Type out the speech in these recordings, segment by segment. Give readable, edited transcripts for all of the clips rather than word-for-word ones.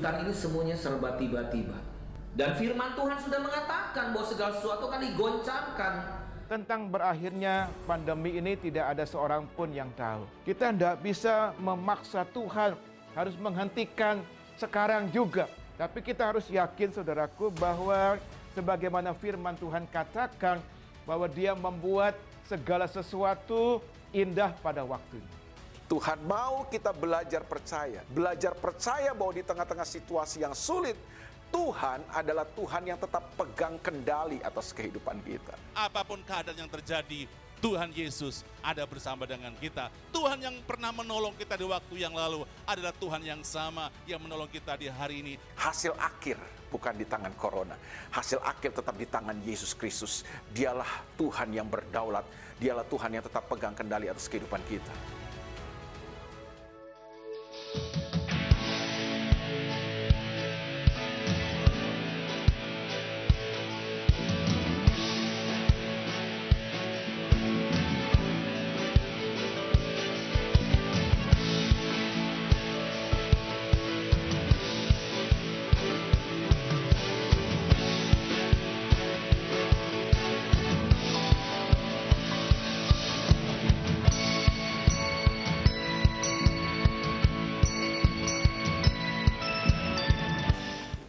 kelanjutan ini semuanya serba tiba-tiba. Dan firman Tuhan sudah mengatakan bahwa segala sesuatu akan digoncangkan. Tentang berakhirnya pandemi ini tidak ada seorang pun yang tahu. Kita tidak bisa memaksa Tuhan harus menghentikan sekarang juga. Tapi kita harus yakin saudaraku bahwa sebagaimana firman Tuhan katakan bahwa Dia membuat segala sesuatu indah pada waktunya. Tuhan mau kita belajar percaya bahwa di tengah-tengah situasi yang sulit, Tuhan adalah Tuhan yang tetap pegang kendali atas kehidupan kita. Apapun keadaan yang terjadi, Tuhan Yesus ada bersama dengan kita. Tuhan yang pernah menolong kita di waktu yang lalu adalah Tuhan yang sama yang menolong kita di hari ini. Hasil akhir bukan di tangan corona. Hasil akhir tetap di tangan Yesus Kristus. Dialah Tuhan yang berdaulat. Dialah Tuhan yang tetap pegang kendali atas kehidupan kita.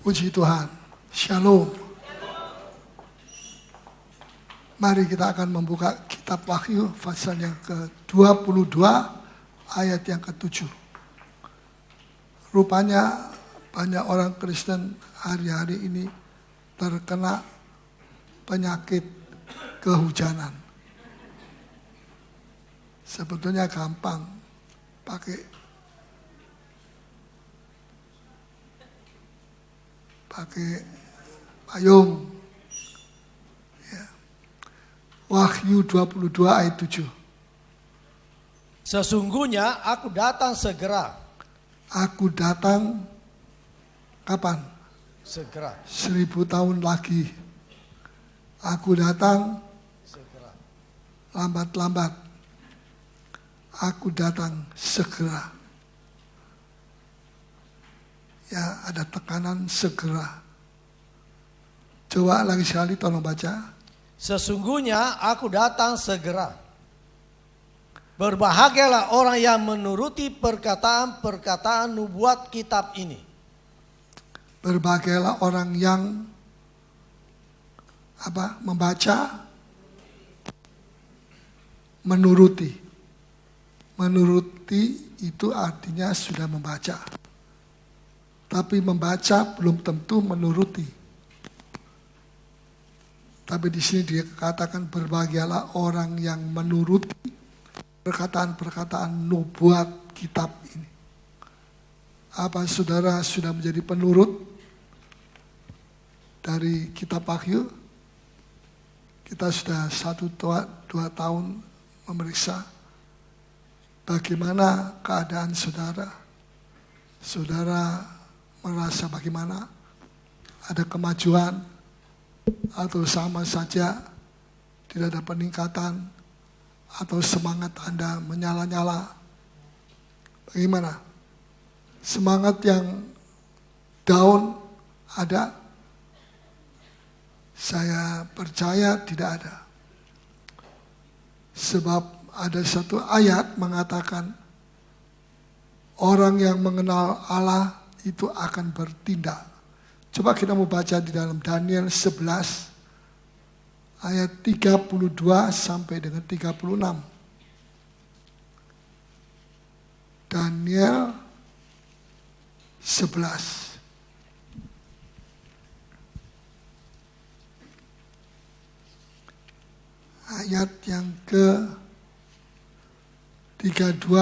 Puji Tuhan, Shalom. Mari kita akan membuka kitab Wahyu pasal yang ke-22 ayat yang ke-7. Rupanya banyak orang Kristen hari-hari ini terkena penyakit kehujanan. Sebetulnya gampang pakai payung. Ya. Wahyu 22 ayat 7. Sesungguhnya aku datang segera. Aku datang kapan? Segera. 1000 tahun lagi. Aku datang Segera. lambat-lambat. Aku datang segera. Ya, ada tekanan segera. Coba lagi sekali tolong baca. Sesungguhnya aku datang segera. Berbahagialah orang yang menuruti perkataan-perkataan nubuat kitab ini. Berbahagialah orang yang membaca, menuruti. Menuruti itu artinya sudah membaca. Tapi membaca belum tentu menuruti. Tapi di sini dia katakan berbahagialah orang yang menuruti perkataan-perkataan nubuat kitab ini. Apa saudara sudah menjadi penurut dari kitab Wahyu? Kita sudah 1-2 tahun memeriksa bagaimana keadaan saudara. Saudara merasa bagaimana? Ada kemajuan atau sama saja tidak ada peningkatan atau semangat Anda menyala-nyala? Bagaimana? Semangat yang down ada? Saya percaya tidak ada. Sebab ada satu ayat mengatakan orang yang mengenal Allah itu akan bertindak. Coba kita mau baca di dalam Daniel 11 ayat 32 sampai dengan 36. Daniel 11. Ayat yang ke-32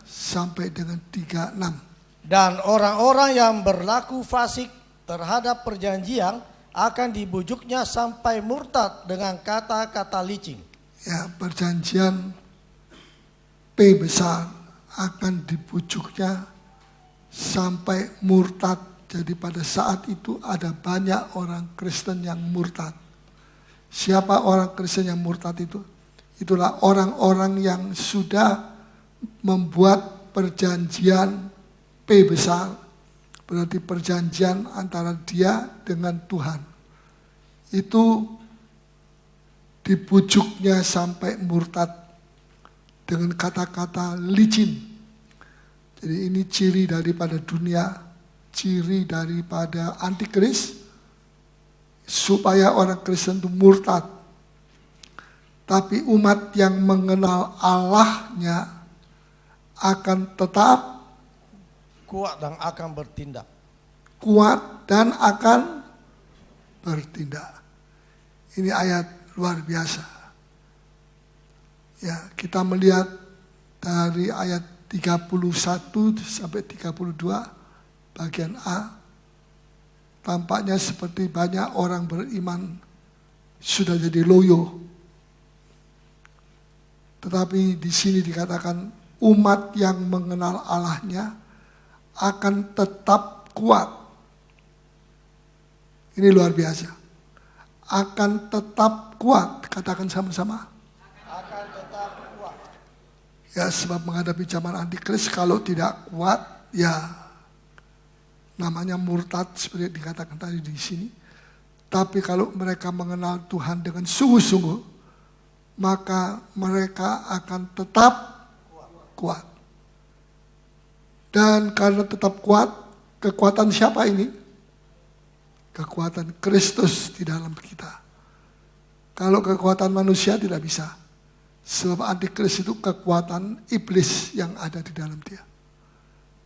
sampai dengan 36. Dan orang-orang yang berlaku fasik terhadap perjanjian akan dibujuknya sampai murtad dengan kata-kata licin. Ya, perjanjian P besar akan dibujuknya sampai murtad. Jadi pada saat itu ada banyak orang Kristen yang murtad. Siapa orang Kristen yang murtad itu? Itulah orang-orang yang sudah membuat perjanjian P besar. berarti perjanjian antara dia dengan Tuhan. Itu dibujuknya sampai murtad dengan kata-kata licin. Jadi ini ciri daripada dunia, ciri daripada antikris, supaya orang Kristen itu murtad. Tapi umat yang mengenal Allahnya akan tetap kuat dan akan bertindak. Kuat dan akan bertindak. Ini ayat luar biasa. Ya, kita melihat dari ayat 31 sampai 32 bagian A, tampaknya seperti banyak orang beriman sudah jadi loyo. Tetapi di sini dikatakan umat yang mengenal Allahnya akan tetap kuat. Ini luar biasa. Akan tetap kuat. Katakan sama-sama. Akan tetap kuat. Ya, sebab menghadapi zaman antikris, kalau tidak kuat, ya namanya murtad seperti dikatakan tadi di sini. Tapi kalau mereka mengenal Tuhan dengan sungguh-sungguh, maka mereka akan tetap kuat. Dan karena tetap kuat, kekuatan siapa ini? Kekuatan Kristus di dalam kita. Kalau kekuatan manusia tidak bisa. Sebab antikris itu kekuatan iblis yang ada di dalam dia.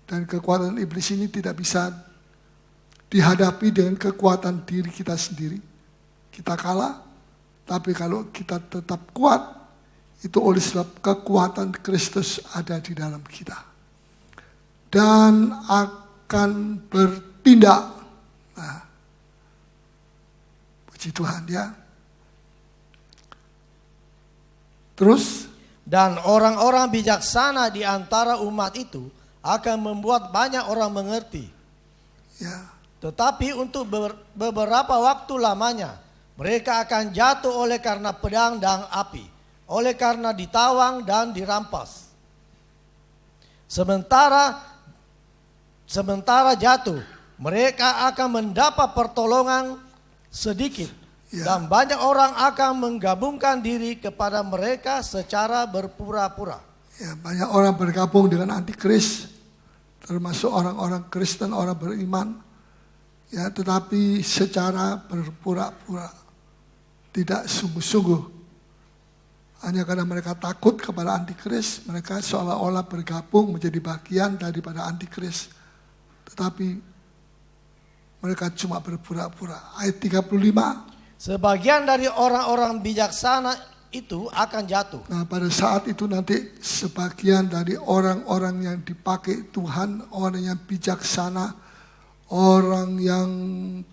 Dan kekuatan iblis ini tidak bisa dihadapi dengan kekuatan diri kita sendiri. Kita kalah, tapi kalau kita tetap kuat, itu oleh sebab kekuatan Kristus ada di dalam kita. Dan akan bertindak. Nah, puji Tuhan ya. Terus, dan orang-orang bijaksana di antara umat itu akan membuat banyak orang mengerti. ya, Tetapi untuk beberapa waktu lamanya, mereka akan jatuh oleh karena pedang dan api, oleh karena ditawang dan dirampas. Sementara jatuh, mereka akan mendapat pertolongan sedikit. Dan banyak orang akan menggabungkan diri kepada mereka secara berpura-pura. ya, banyak orang bergabung dengan antikris, termasuk orang-orang Kristen, orang beriman. Ya, tetapi secara berpura-pura, tidak sungguh-sungguh. Hanya karena mereka takut kepada antikris, mereka seolah-olah bergabung menjadi bagian daripada antikris. Tetapi mereka cuma berpura-pura. Ayat 35. Sebagian dari orang-orang bijaksana itu akan jatuh. Nah, pada saat itu nanti sebagian dari orang-orang yang dipakai Tuhan, orang yang bijaksana, orang yang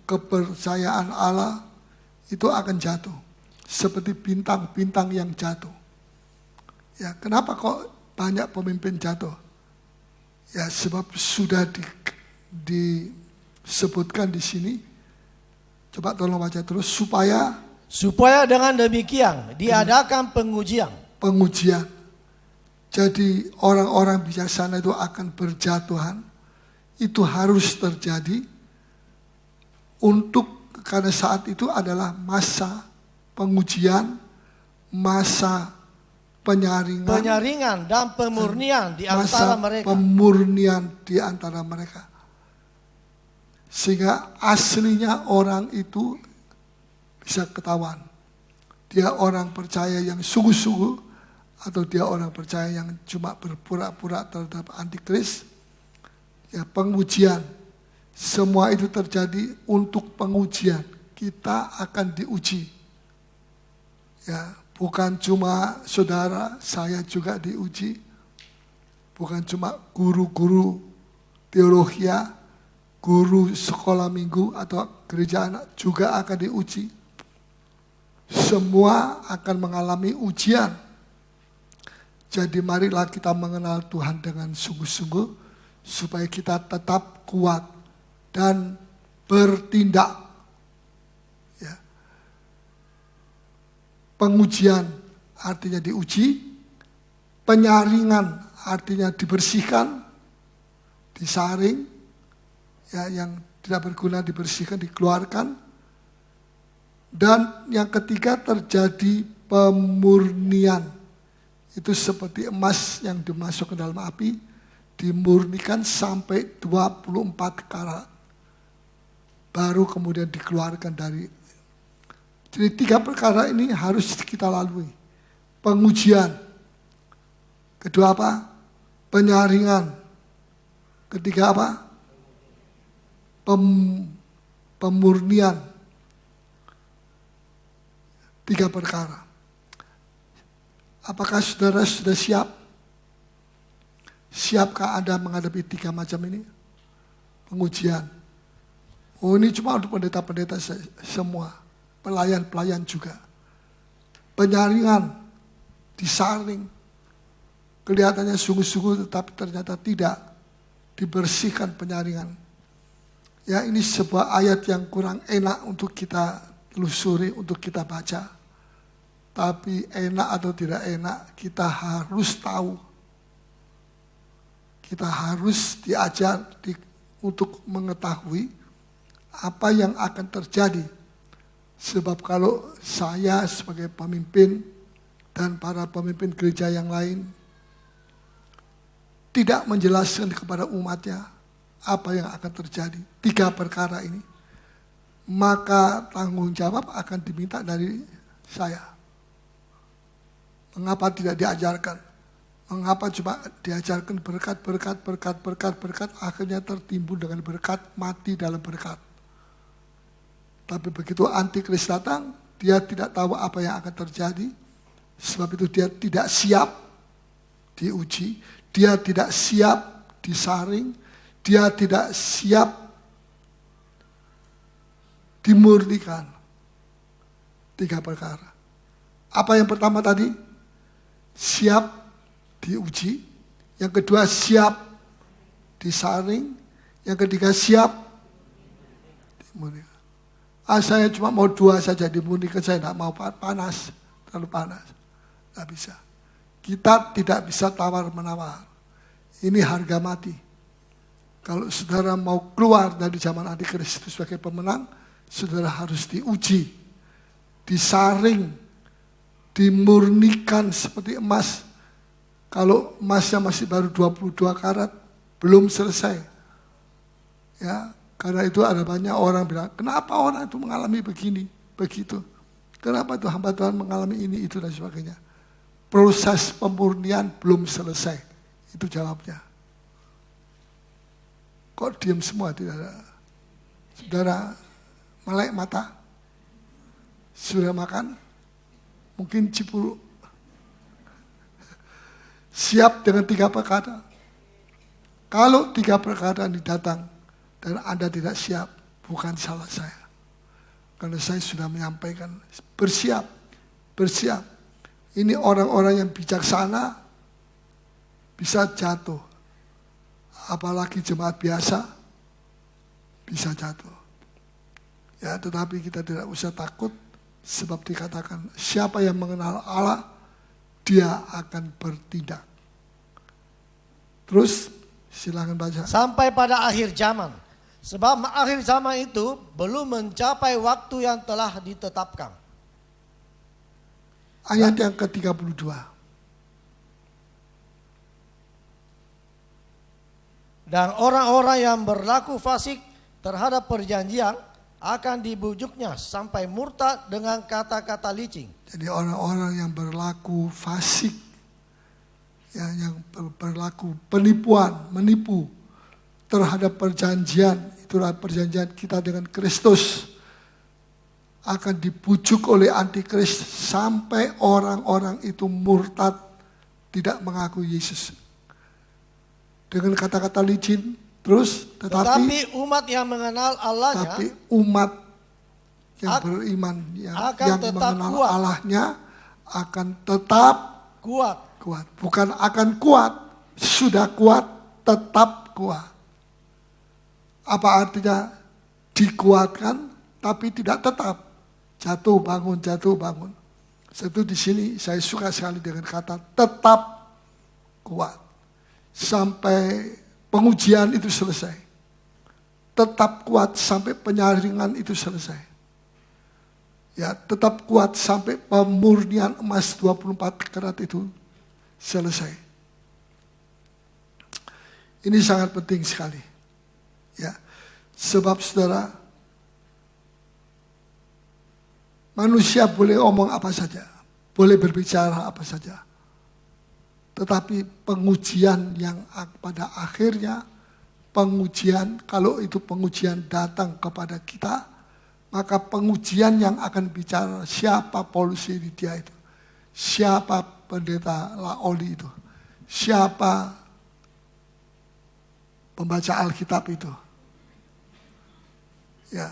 kepercayaan Allah, itu akan jatuh. Seperti bintang-bintang yang jatuh. Ya, kenapa kok banyak pemimpin jatuh? Ya, sebab sudah disebutkan di sini. Coba tolong baca terus. Supaya dengan demikian diadakan pengujian. Pengujian. Jadi orang-orang bijaksana itu akan berjatuhan. Itu harus terjadi karena saat itu adalah masa pengujian, masa penyaringan dan pemurnian di antara mereka. Pemurnian di antara mereka. Sehingga aslinya orang itu bisa ketahuan. Dia orang percaya yang sungguh-sungguh atau dia orang percaya yang cuma berpura-pura terhadap antikris. Ya, pengujian. Semua itu terjadi untuk pengujian. Kita akan diuji. Ya, bukan cuma saudara, saya juga diuji. Bukan cuma guru-guru teologi, guru sekolah minggu atau gereja anak juga akan diuji. Semua akan mengalami ujian. Jadi marilah kita mengenal Tuhan dengan sungguh-sungguh supaya kita tetap kuat dan bertindak. Ya. Pengujian artinya diuji, penyaringan artinya dibersihkan, disaring, ya, yang tidak berguna dibersihkan, dikeluarkan. Dan yang ketiga terjadi pemurnian. Itu seperti emas yang dimasukkan dalam api, dimurnikan sampai 24 karat. Baru kemudian dikeluarkan dari. Jadi 3 perkara ini harus kita lalui. Pengujian. Kedua apa? Penyaringan. Ketiga apa? Pemurnian. 3 perkara. Apakah saudara sudah siap? Siapkah Anda menghadapi 3 macam ini? Pengujian. Oh, ini cuma untuk pendeta-pendeta semua. Pelayan-pelayan juga. Penyaringan. Disaring. Kelihatannya sungguh-sungguh tetapi ternyata tidak. Dibersihkan penyaringan. Ya, ini sebuah ayat yang kurang enak untuk kita telusuri, untuk kita baca. Tapi enak atau tidak enak, kita harus tahu. Kita harus diajar untuk mengetahui apa yang akan terjadi. Sebab kalau saya sebagai pemimpin dan para pemimpin gereja yang lain tidak menjelaskan kepada umatnya apa yang akan terjadi, 3 perkara ini, maka tanggung jawab akan diminta dari saya. Mengapa tidak diajarkan? Mengapa cuma diajarkan berkat, akhirnya tertimbun dengan berkat, mati dalam berkat. Tapi begitu antikris datang, dia tidak tahu apa yang akan terjadi. Sebab itu dia tidak siap diuji, dia tidak siap disaring, dia tidak siap dimurnikan. 3 perkara. Apa yang pertama tadi? Siap diuji. Yang kedua siap disaring. Yang ketiga siap dimurnikan. Saya cuma mau 2 saja dimurnikan, saya tidak mau panas, terlalu panas. Tidak bisa. Kita tidak bisa tawar-menawar. Ini harga mati. Kalau saudara mau keluar dari zaman Antikristus sebagai pemenang, saudara harus diuji, disaring, dimurnikan seperti emas. Kalau emasnya masih baru 22 karat, belum selesai. Ya, karena itu ada banyak orang bilang, kenapa orang itu mengalami begini, begitu. Kenapa itu hamba Tuhan mengalami ini, itu dan sebagainya. Proses pemurnian belum selesai. Itu jawabnya. Kok diam semua, tidak ada? Saudara melek mata? Sudah makan? Mungkin cipul. Siap dengan 3 perkara. Kalau 3 perkara ini datang dan Anda tidak siap, bukan salah saya. Karena saya sudah menyampaikan, bersiap, bersiap. Ini orang-orang yang bijaksana bisa jatuh. Apalagi jemaat biasa bisa jatuh. Ya, tetapi kita tidak usah takut sebab dikatakan siapa yang mengenal Allah, dia akan bertindak. Terus silakan baca. Sampai pada akhir zaman. Sebab akhir zaman itu belum mencapai waktu yang telah ditetapkan. Ayat yang ke-32. Dan orang-orang yang berlaku fasik terhadap perjanjian akan dibujuknya sampai murtad dengan kata-kata licin. Jadi orang-orang yang berlaku fasik, ya, yang berlaku penipuan, menipu terhadap perjanjian, itulah perjanjian kita dengan Kristus, akan dibujuk oleh antikris sampai orang-orang itu murtad, tidak mengaku Yesus. Dengan kata-kata licin, terus tetapi umat yang mengenal Allahnya, tapi umat yang beriman yang mengenal kuat. Allahnya akan tetap kuat. Bukan akan kuat, sudah kuat, tetap kuat. Apa artinya dikuatkan tapi tidak tetap? Jatuh bangun. Sebab di sini saya suka sekali dengan kata tetap kuat. Sampai pengujian itu selesai. tetap kuat sampai penyaringan itu selesai. Ya, tetap kuat sampai pemurnian emas 24 karat itu selesai. Ini sangat penting sekali. Ya, sebab saudara, manusia boleh omong apa saja, boleh berbicara apa saja. Tetapi pengujian yang pada akhirnya, pengujian, kalau itu pengujian datang kepada kita, maka pengujian yang akan bicara siapa Paulus Lidia itu, siapa pendeta Laoli itu, siapa pembaca Alkitab itu. Ya,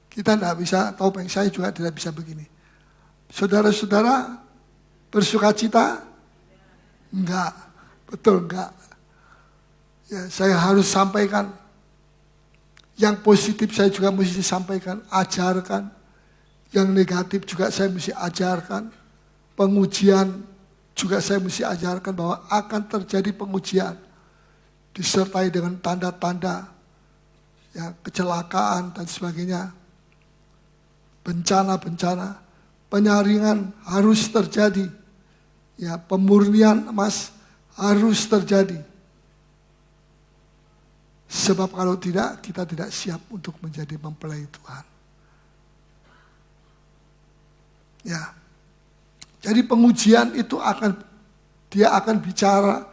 kita tidak bisa, topeng saya juga tidak bisa begini. Saudara-saudara bersuka cita? Enggak, betul enggak. Ya, saya harus sampaikan. Yang positif saya juga mesti sampaikan, ajarkan. Yang negatif juga saya mesti ajarkan. Pengujian juga saya mesti ajarkan bahwa akan terjadi pengujian. Disertai dengan tanda-tanda, ya, kecelakaan dan sebagainya. Bencana-bencana, penyaringan harus terjadi. Ya, pemurnian emas harus terjadi. Sebab kalau tidak, kita tidak siap untuk menjadi mempelai Tuhan. Ya. Jadi pengujian itu dia akan bicara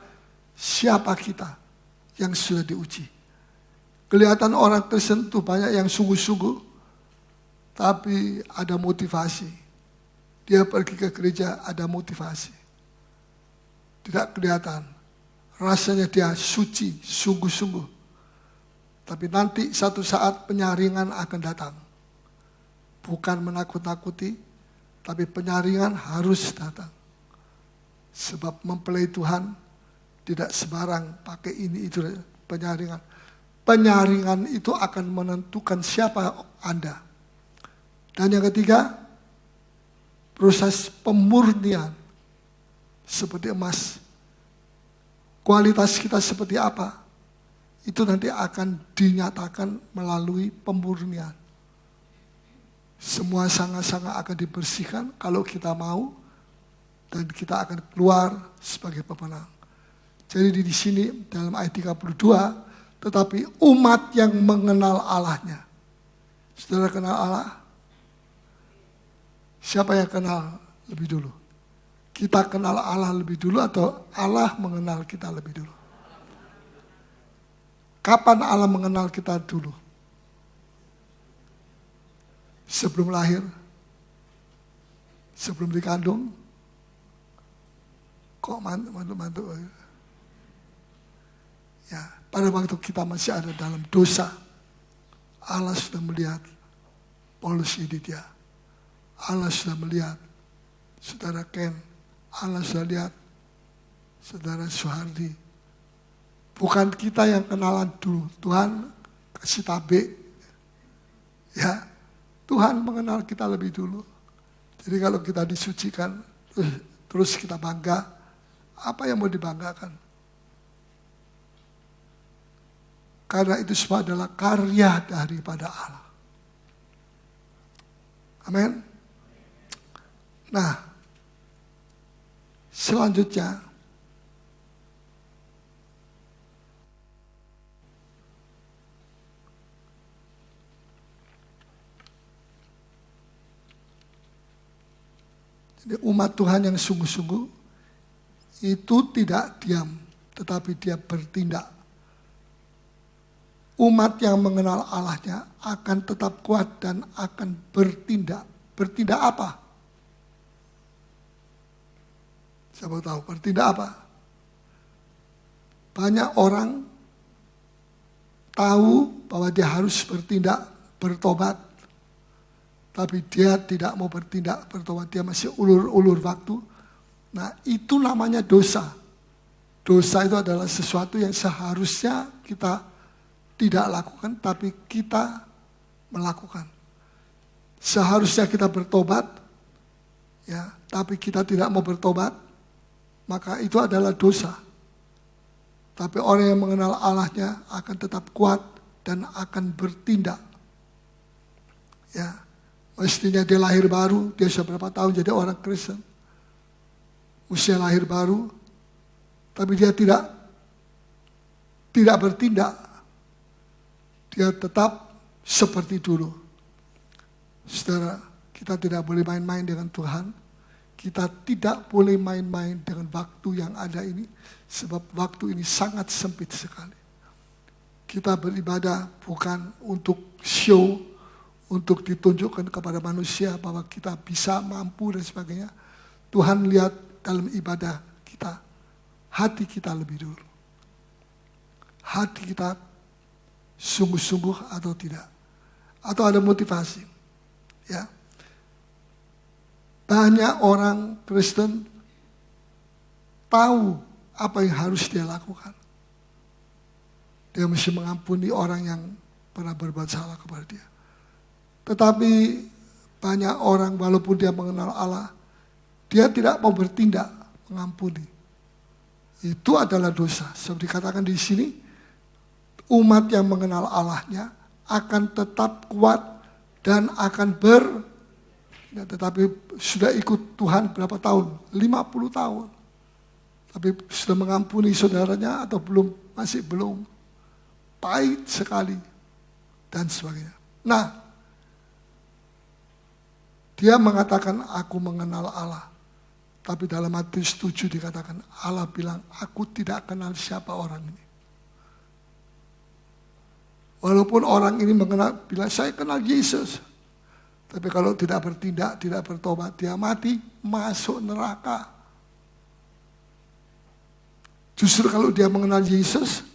siapa kita yang sudah diuji. Kelihatan orang tersentuh, banyak yang sungguh-sungguh, tapi ada motivasi. Dia pergi ke gereja, ada motivasi. Tidak kelihatan. Rasanya dia suci, sungguh-sungguh. Tapi nanti satu saat penyaringan akan datang. Bukan menakut-nakuti, tapi penyaringan harus datang. Sebab mempelai Tuhan tidak sebarang pakai ini itu penyaringan. Penyaringan itu akan menentukan siapa Anda. Dan yang ketiga, proses pemurnian seperti emas. Kualitas kita seperti apa? Itu nanti akan dinyatakan melalui pemurnian. Semua sanga-sanga akan dibersihkan kalau kita mau, dan kita akan keluar sebagai pemenang. Jadi di sini dalam ayat 32, tetapi umat yang mengenal Allahnya. Saudara kenal Allah? Siapa yang kenal lebih dulu? Kita kenal Allah lebih dulu atau Allah mengenal kita lebih dulu? Kapan Allah mengenal kita dulu? Sebelum lahir? Sebelum dikandung? Kok mantu-mantu? Ya, pada waktu kita masih ada dalam dosa, Allah sudah melihat Paulus Lidia. Allah sudah melihat Saudara Ken. Allah sudah lihat Saudara Suhardi. Bukan kita yang kenalan dulu. Tuhan kasih tabik. Ya, Tuhan mengenal kita lebih dulu. Jadi kalau kita disucikan, terus kita bangga, apa yang mau dibanggakan? Karena itu semua adalah karya daripada Allah. Amin. Nah, selanjutnya, umat Tuhan yang sungguh-sungguh itu tidak diam, tetapi dia bertindak. Umat yang mengenal Allahnya akan tetap kuat dan akan bertindak. Bertindak apa? Siapa tahu bertindak apa? Banyak orang tahu bahwa dia harus bertindak, bertobat. Tapi dia tidak mau bertindak, bertobat, dia masih ulur-ulur waktu. Nah, itu namanya dosa. Dosa itu adalah sesuatu yang seharusnya kita tidak lakukan, tapi kita melakukan. Seharusnya kita bertobat, ya, tapi kita tidak mau bertobat, maka itu adalah dosa. Tapi orang yang mengenal Allahnya akan tetap kuat dan akan bertindak. Ya, mestinya dia lahir baru, dia sudah berapa tahun jadi orang Kristen. Usia lahir baru, tapi dia tidak bertindak. Dia tetap seperti dulu. Saudara, kita tidak boleh main-main dengan Tuhan. Kita tidak boleh main-main dengan waktu yang ada ini. Sebab waktu ini sangat sempit sekali. Kita beribadah bukan untuk show, untuk ditunjukkan kepada manusia bahwa kita bisa, mampu dan sebagainya. Tuhan lihat dalam ibadah kita, hati kita lebih dulu. Hati kita sungguh-sungguh atau tidak. Atau ada motivasi. Ya. Banyak orang Kristen tahu apa yang harus dia lakukan. Dia mesti mengampuni orang yang pernah berbuat salah kepada dia. Tetapi banyak orang walaupun dia mengenal Allah, dia tidak mau bertindak mengampuni. Itu adalah dosa. Seperti dikatakan di sini, umat yang mengenal Allahnya akan tetap kuat dan akan tetapi sudah ikut Tuhan berapa tahun? 50 tahun. Tapi sudah mengampuni saudaranya atau belum? Masih belum. Pahit sekali. Dan sebagainya. Nah, dia mengatakan aku mengenal Allah. Tapi dalam Matius 7 dikatakan Allah bilang aku tidak kenal siapa orang ini. Walaupun orang ini bilang saya kenal Yesus. Tapi kalau tidak bertindak, tidak bertobat, dia mati, masuk neraka. Justru kalau dia mengenal Yesus,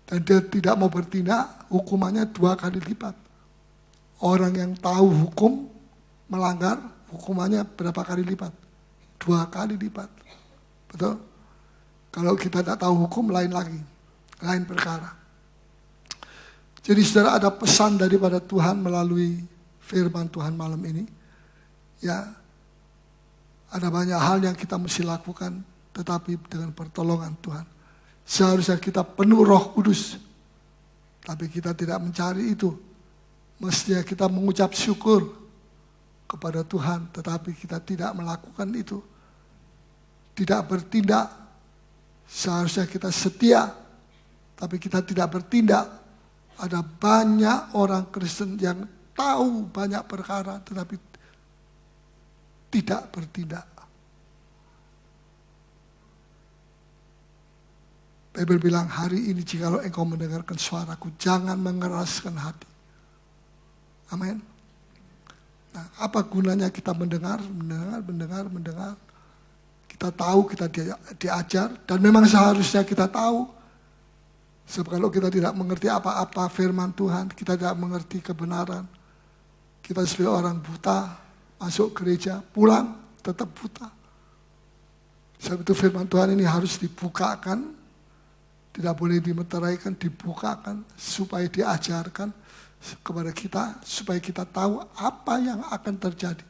dan dia tidak mau bertindak, hukumannya 2 kali lipat. Orang yang tahu hukum, melanggar, hukumannya berapa kali lipat? 2 kali lipat. Betul? Kalau kita tidak tahu hukum, lain lagi. Lain perkara. Jadi saudara, ada pesan daripada Tuhan melalui firman Tuhan malam ini. Ya, ada banyak hal yang kita mesti lakukan, tetapi dengan pertolongan Tuhan. Seharusnya kita penuh Roh Kudus, tapi kita tidak mencari itu. Mestinya kita mengucap syukur kepada Tuhan, tetapi kita tidak melakukan itu. Tidak bertindak, seharusnya kita setia, tapi kita tidak bertindak. Ada banyak orang Kristen yang tahu banyak perkara tetapi tidak bertindak. Bible bilang hari ini jikalau engkau mendengarkan suaraku, jangan mengeraskan hati. Amin. Nah, apa gunanya kita mendengar. Kita tahu, kita diajar, dan memang seharusnya kita tahu. Sebab kalau kita tidak mengerti apa-apa firman Tuhan, kita tidak mengerti kebenaran. Kita sebagai orang buta, masuk gereja, pulang, tetap buta. Sebab itu firman Tuhan ini harus dibukakan, tidak boleh dimeteraikan, dibukakan, supaya diajarkan kepada kita, supaya kita tahu apa yang akan terjadi,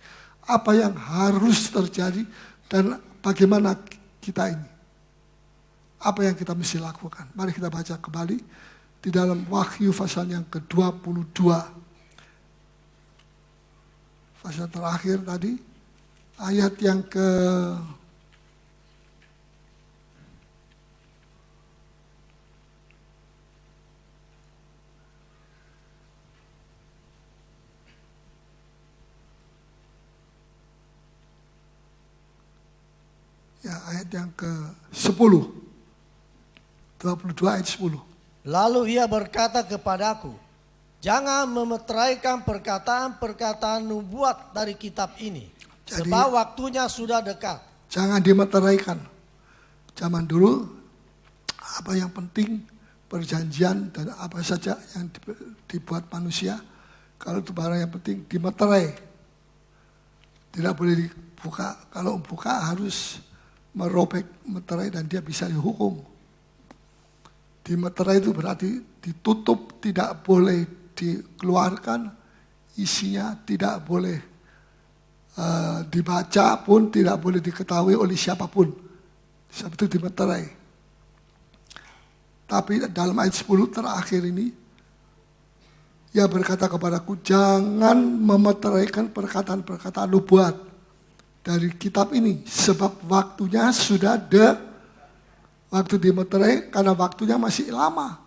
apa yang harus terjadi, dan bagaimana kita ini. Apa yang kita mesti lakukan. Mari kita baca kembali di dalam Wahyu pasal yang ke-22. Pasal terakhir tadi, ayat yang ayat yang ke-10. 22 ayat 10. Lalu ia berkata kepadaku, jangan memeteraikan perkataan-perkataan nubuat dari kitab ini. Jadi, sebab waktunya sudah dekat. Jangan dimeteraikan. Zaman dulu, apa yang penting, perjanjian dan apa saja yang dibuat manusia, kalau itu barang yang penting, dimeterai. Tidak boleh dibuka. Kalau buka harus merobek meterai dan dia bisa dihukum. Dimeterai itu berarti ditutup, tidak boleh dikeluarkan, isinya tidak boleh dibaca pun, tidak boleh diketahui oleh siapapun. Sebab itu dimeterai. Tapi dalam ayat 10 terakhir ini, Ia berkata kepadaku, jangan memeteraikan perkataan-perkataan nubuat dari kitab ini, sebab waktunya sudah waktu dimeterai karena waktunya masih lama.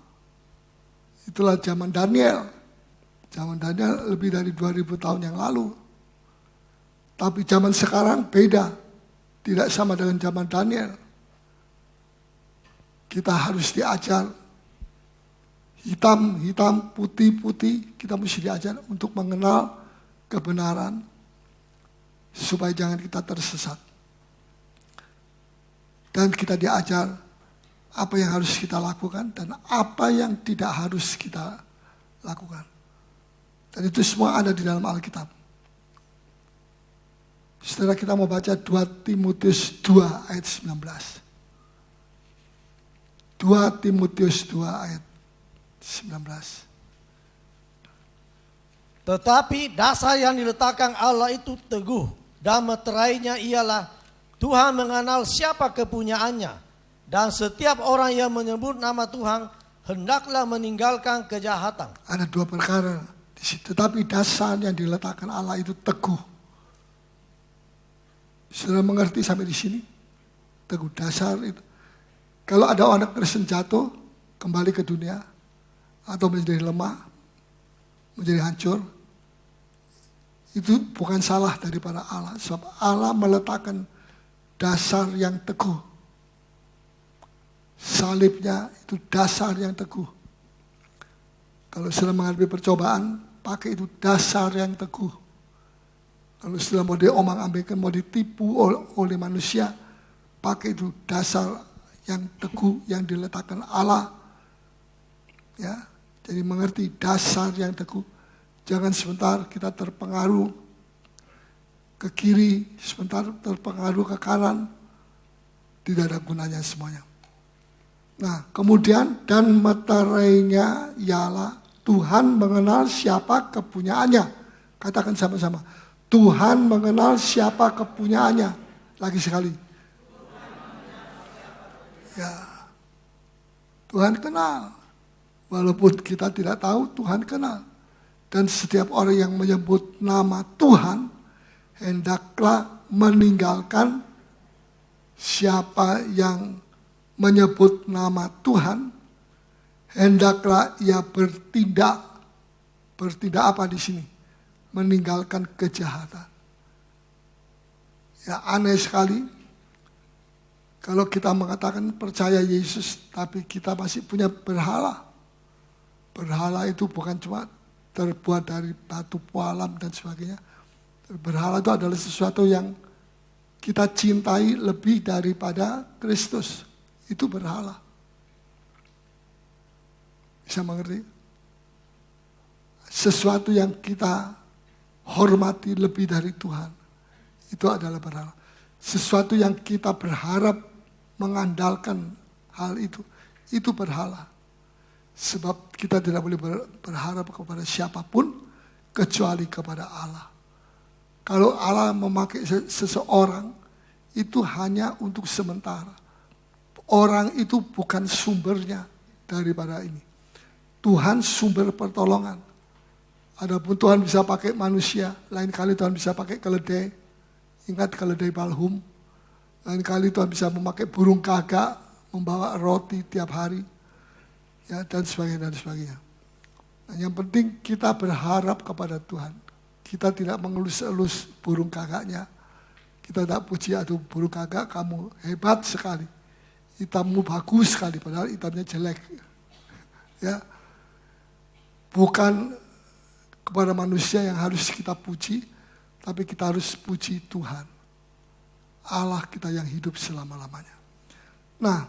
Itulah zaman Daniel. Zaman Daniel lebih dari 2000 tahun yang lalu. Tapi zaman sekarang beda. Tidak sama dengan zaman Daniel. Kita harus diajar. Hitam, hitam, putih, putih. Kita mesti diajar untuk mengenal kebenaran. Supaya jangan kita tersesat. Dan kita diajar apa yang harus kita lakukan dan apa yang tidak harus kita lakukan. Dan itu semua ada di dalam Alkitab. Saudara, kita mau baca 2 Timotius 2 ayat 19. 2 Timotius 2 ayat 19. Tetapi dasar yang diletakkan Allah itu teguh, dan meterainya ialah Tuhan mengenal siapa kepunyaannya. Dan setiap orang yang menyebut nama Tuhan hendaklah meninggalkan kejahatan. Ada dua perkara di situ. Tetapi dasar yang diletakkan Allah itu teguh. Sudah mengerti sampai di sini? Teguh, dasar itu. Kalau ada anak Kristen jatuh, kembali ke dunia, atau menjadi lemah, menjadi hancur, itu bukan salah daripada Allah. Sebab Allah meletakkan dasar yang teguh. Salibnya itu dasar yang teguh. Kalau sudah menghadapi percobaan, pakai itu dasar yang teguh. Kalau sudah mau diombang-ambingkan, mau ditipu oleh manusia, pakai itu dasar yang teguh yang diletakkan Allah. Ya, jadi mengerti dasar yang teguh. Jangan sebentar kita terpengaruh ke kiri, sebentar terpengaruh ke kanan. Tidak ada gunanya semuanya. Nah, kemudian dan meterainya ialah Tuhan mengenal siapa kepunyaannya. Katakan sama-sama. Tuhan mengenal siapa kepunyaannya. Lagi sekali. Ya. Tuhan kenal. Walaupun kita tidak tahu, Tuhan kenal. Dan setiap orang yang menyebut nama Tuhan, hendaklah meninggalkan siapa yang menyebut nama Tuhan, hendaklah ia bertindak apa di sini? Meninggalkan kejahatan. Ya, aneh sekali kalau kita mengatakan percaya Yesus, tapi kita masih punya berhala. Berhala itu bukan cuma terbuat dari batu pualam dan sebagainya. Berhala itu adalah sesuatu yang kita cintai lebih daripada Kristus. Itu berhala. Bisa mengerti? Sesuatu yang kita hormati lebih dari Tuhan. Itu adalah berhala. Sesuatu yang kita berharap mengandalkan hal itu berhala. Sebab kita tidak boleh berharap kepada siapapun kecuali kepada Allah. Kalau Allah memakai seseorang, itu hanya untuk sementara. Orang itu bukan sumbernya daripada ini. Tuhan sumber pertolongan. Adapun Tuhan bisa pakai manusia, lain kali Tuhan bisa pakai keledai. Ingat keledai Balhum. Lain kali Tuhan bisa memakai burung gagak, membawa roti tiap hari. Ya, dan sebagainya, dan sebagainya. Nah, yang penting kita berharap kepada Tuhan. Kita tidak mengelus-elus burung gagaknya. Kita tidak puji, aduh burung gagak kamu hebat sekali. Hitammu bagus sekali, padahal hitamnya jelek. Ya, bukan kepada manusia yang harus kita puji, tapi kita harus puji Tuhan. Allah kita yang hidup selama-lamanya. Nah,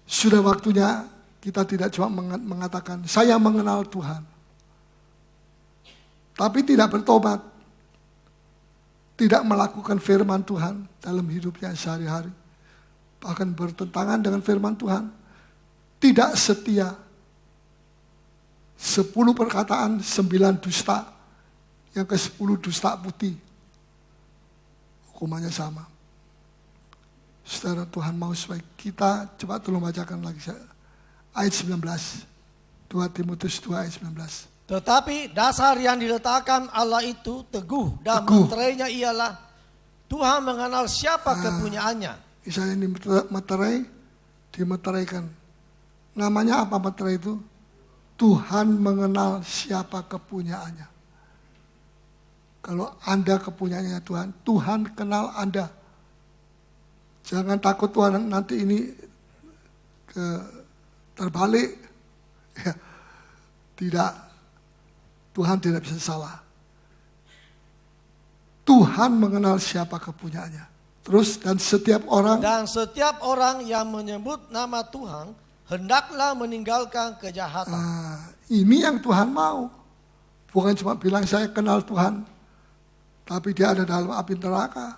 sudah waktunya kita tidak cuma mengatakan, saya mengenal Tuhan. Tapi tidak bertobat. Tidak melakukan firman Tuhan dalam hidupnya sehari-hari. Bahkan bertentangan dengan firman Tuhan. Tidak setia. 10 perkataan, 9 dusta. Yang ke-10 dusta putih. Hukumannya sama. Saudara, Tuhan mau supaya kita, coba tolong bacakan lagi ayat 19. 2 Timotius 2 ayat 19. Tetapi dasar yang diletakkan Allah itu teguh dan Teguh. meterainya ialah Tuhan mengenal siapa kepunyaannya. Misalnya ini meterai, dimeteraikan. Namanya apa meterai itu? Tuhan mengenal siapa kepunyaannya. Kalau Anda kepunyaannya Tuhan, Tuhan kenal Anda. Jangan takut Tuhan nanti ini terbalik. Ya, tidak. Tuhan tidak bisa salah. Tuhan mengenal siapa kepunyaannya. Terus dan setiap orang yang menyebut nama Tuhan hendaklah meninggalkan kejahatan. Ini yang Tuhan mau. Bukan cuma bilang saya kenal Tuhan, tapi dia ada dalam api neraka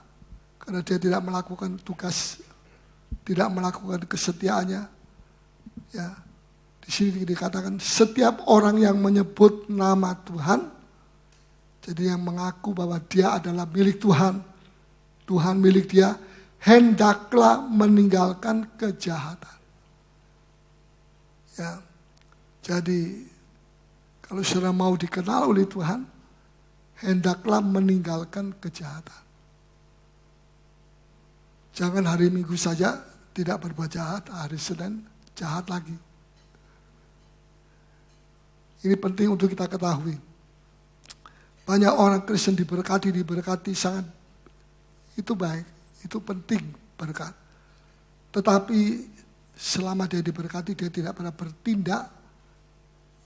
karena dia tidak melakukan tugas, tidak melakukan kesetiaannya. Ya, di sini dikatakan setiap orang yang menyebut nama Tuhan, jadi yang mengaku bahwa dia adalah milik Tuhan, Tuhan milik dia, hendaklah meninggalkan kejahatan. Ya, jadi kalau sudah mau dikenal oleh Tuhan, hendaklah meninggalkan kejahatan. Jangan hari Minggu saja tidak berbuat jahat, hari Senin jahat lagi. Ini penting untuk kita ketahui. Banyak orang Kristen diberkati sangat, itu baik, itu penting berkat. Tetapi selama dia diberkati, dia tidak pernah bertindak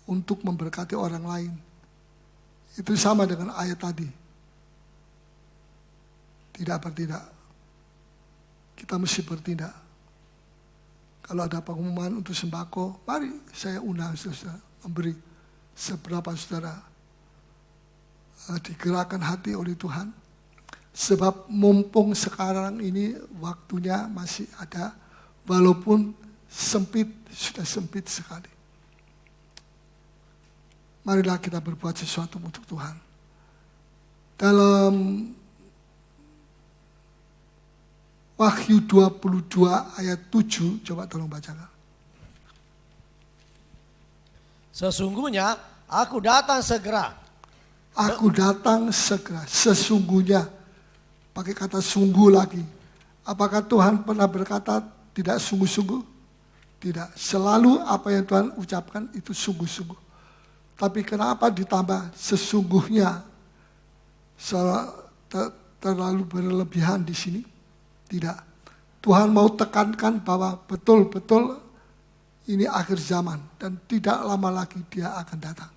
untuk memberkati orang lain. Itu sama dengan ayat tadi. Tidak bertindak. Kita mesti bertindak. Kalau ada pengumuman untuk sembako, mari saya undang saudara memberi seberapa saudara digerakkan hati oleh Tuhan. Sebab mumpung sekarang ini waktunya masih ada, walaupun sempit, sudah sempit sekali. Marilah kita berbuat sesuatu untuk Tuhan. Dalam Wahyu 22 ayat 7, coba tolong bacakan. Sesungguhnya aku datang segera. Aku datang segera, sesungguhnya. Pakai kata sungguh lagi. Apakah Tuhan pernah berkata tidak sungguh-sungguh? Tidak. Selalu apa yang Tuhan ucapkan itu sungguh-sungguh. Tapi kenapa ditambah sesungguhnya? Terlalu berlebihan di sini? Tidak. Tuhan mau tekankan bahwa betul-betul ini akhir zaman dan tidak lama lagi dia akan datang.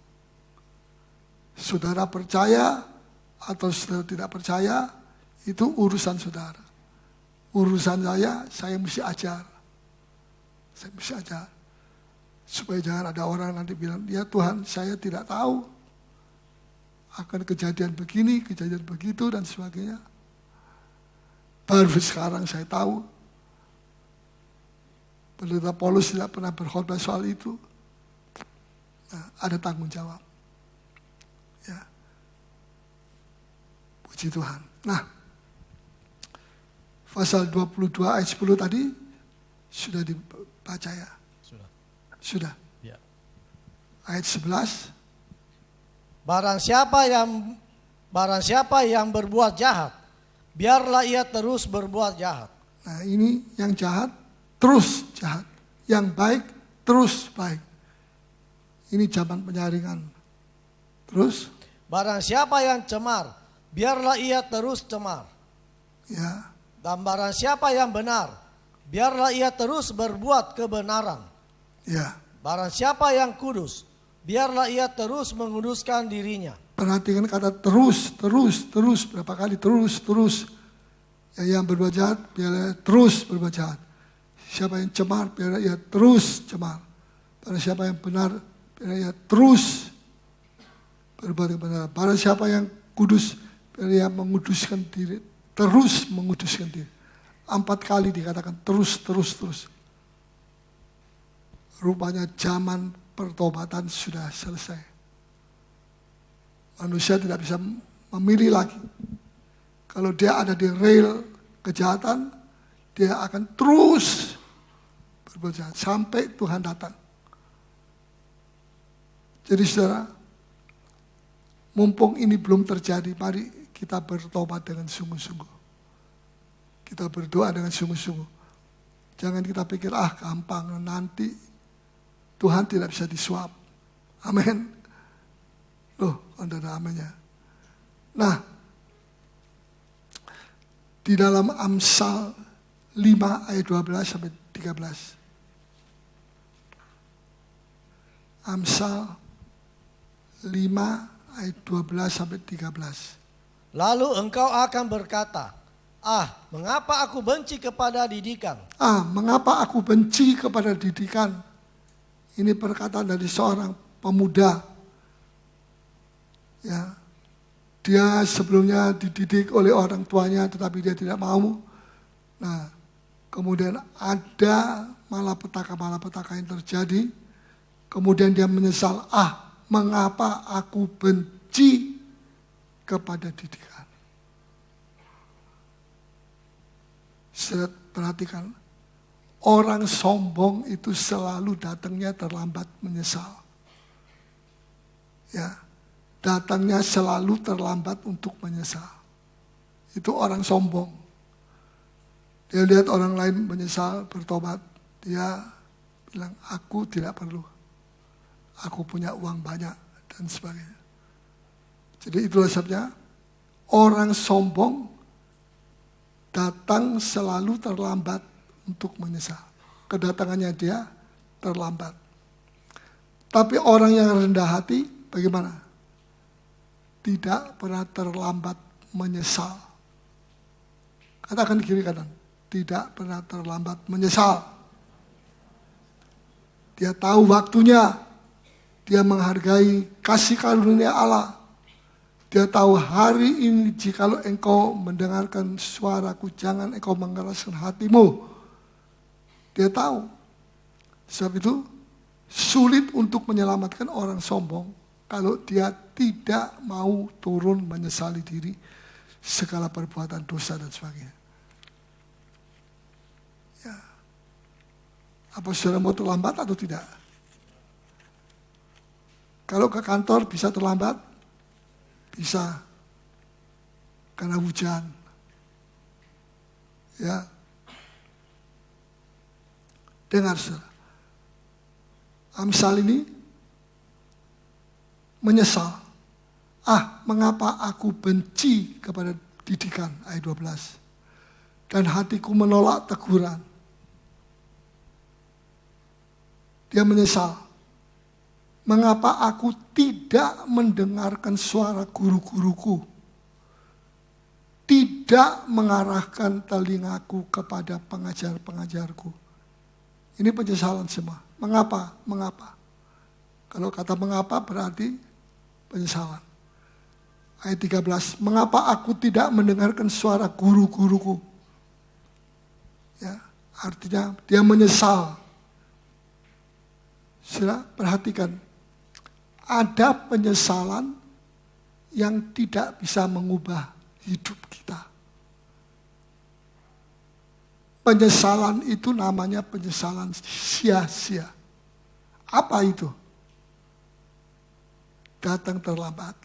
Saudara percaya atau saudara tidak percaya, itu urusan saudara. Urusan saya mesti ajar. Saya mesti ajar. Supaya jangan ada orang nanti bilang, ya Tuhan saya tidak tahu akan kejadian begini, kejadian begitu dan sebagainya. Baru sekarang saya tahu. Pendeta Paulus tidak pernah berkhotbah soal itu. Nah, ada tanggung jawab. Ya. Puji Tuhan. Nah, pasal 22 ayat 10 tadi sudah dibaca ya? Sudah. Ya. Ayat 11. Barang siapa yang berbuat jahat, biarlah ia terus berbuat jahat. Nah, ini yang jahat terus jahat, yang baik terus baik. Ini zaman penyaringan. Terus, barang siapa yang cemar, biarlah ia terus cemar. ya, Dan barang siapa yang benar, biarlah ia terus berbuat kebenaran. ya. Barang siapa yang kudus, biarlah ia terus menguduskan dirinya. Perhatikan kata terus. Berapa kali terus. Ya, yang berbuat jahat, biarlah terus berbuat jahat. Siapa yang cemar, biarlah ia terus cemar. Barang siapa yang benar, biarlah ia terus berbuat kebenaran. Barang siapa yang kudus, biarlah ia menguduskan diri. Terus menguduskan diri. 4 kali dikatakan terus. Rupanya zaman pertobatan sudah selesai. Manusia tidak bisa memilih lagi. Kalau dia ada di rel kejahatan, dia akan terus berbuat jahat sampai Tuhan datang. Jadi saudara, mumpung ini belum terjadi, mari kita bertobat dengan sungguh-sungguh. Kita berdoa dengan sungguh-sungguh. Jangan kita pikir, gampang, nanti Tuhan tidak bisa disuap. Amin. Loh, ada namanya. Nah, di dalam Amsal 5 ayat 12 sampai 13. Amsal 5 ayat 12 sampai 13. Lalu engkau akan berkata, mengapa aku benci kepada didikan? Mengapa aku benci kepada didikan? Ini perkataan dari seorang pemuda. Ya, dia sebelumnya dididik oleh orang tuanya, tetapi dia tidak mau. Nah, kemudian ada malapetaka yang terjadi. Kemudian dia menyesal, mengapa aku benci kepada didikan? Saya perhatikan, orang sombong itu selalu datangnya terlambat menyesal. Ya, datangnya selalu terlambat untuk menyesal. Itu orang sombong. Dia lihat orang lain menyesal, bertobat. Dia bilang, aku tidak perlu. Aku punya uang banyak dan sebagainya. Jadi itulah sebabnya orang sombong datang selalu terlambat untuk menyesal. Kedatangannya dia terlambat. Tapi orang yang rendah hati bagaimana? Tidak pernah terlambat menyesal. Katakan kiri kanan. Tidak pernah terlambat menyesal. Dia tahu waktunya. Dia menghargai kasih karunia Allah. Dia tahu hari ini jikalau engkau mendengarkan suaraku, jangan engkau mengeraskan hatimu. Dia tahu. Sebab itu sulit untuk menyelamatkan orang sombong kalau dia tidak mau turun menyesali diri segala perbuatan dosa dan sebagainya. Ya. Apa saudara mau terlambat atau tidak? Kalau ke kantor bisa terlambat? Bisa. Karena hujan. Ya. Dengar saudara. Amsal ini menyesal. Mengapa aku benci kepada didikan? Ayat 12. Dan hatiku menolak teguran. Dia menyesal. Mengapa aku tidak mendengarkan suara guru-guruku? Tidak mengarahkan telingaku kepada pengajar-pengajarku. Ini penyesalan semua. Mengapa? Mengapa? Kalau kata mengapa berarti penyesalan. Ayat 13. Mengapa aku tidak mendengarkan suara guru-guruku? Ya, artinya dia menyesal. Sudah perhatikan. Ada penyesalan yang tidak bisa mengubah hidup kita. Penyesalan itu namanya penyesalan sia-sia. Apa itu? Datang terlambat.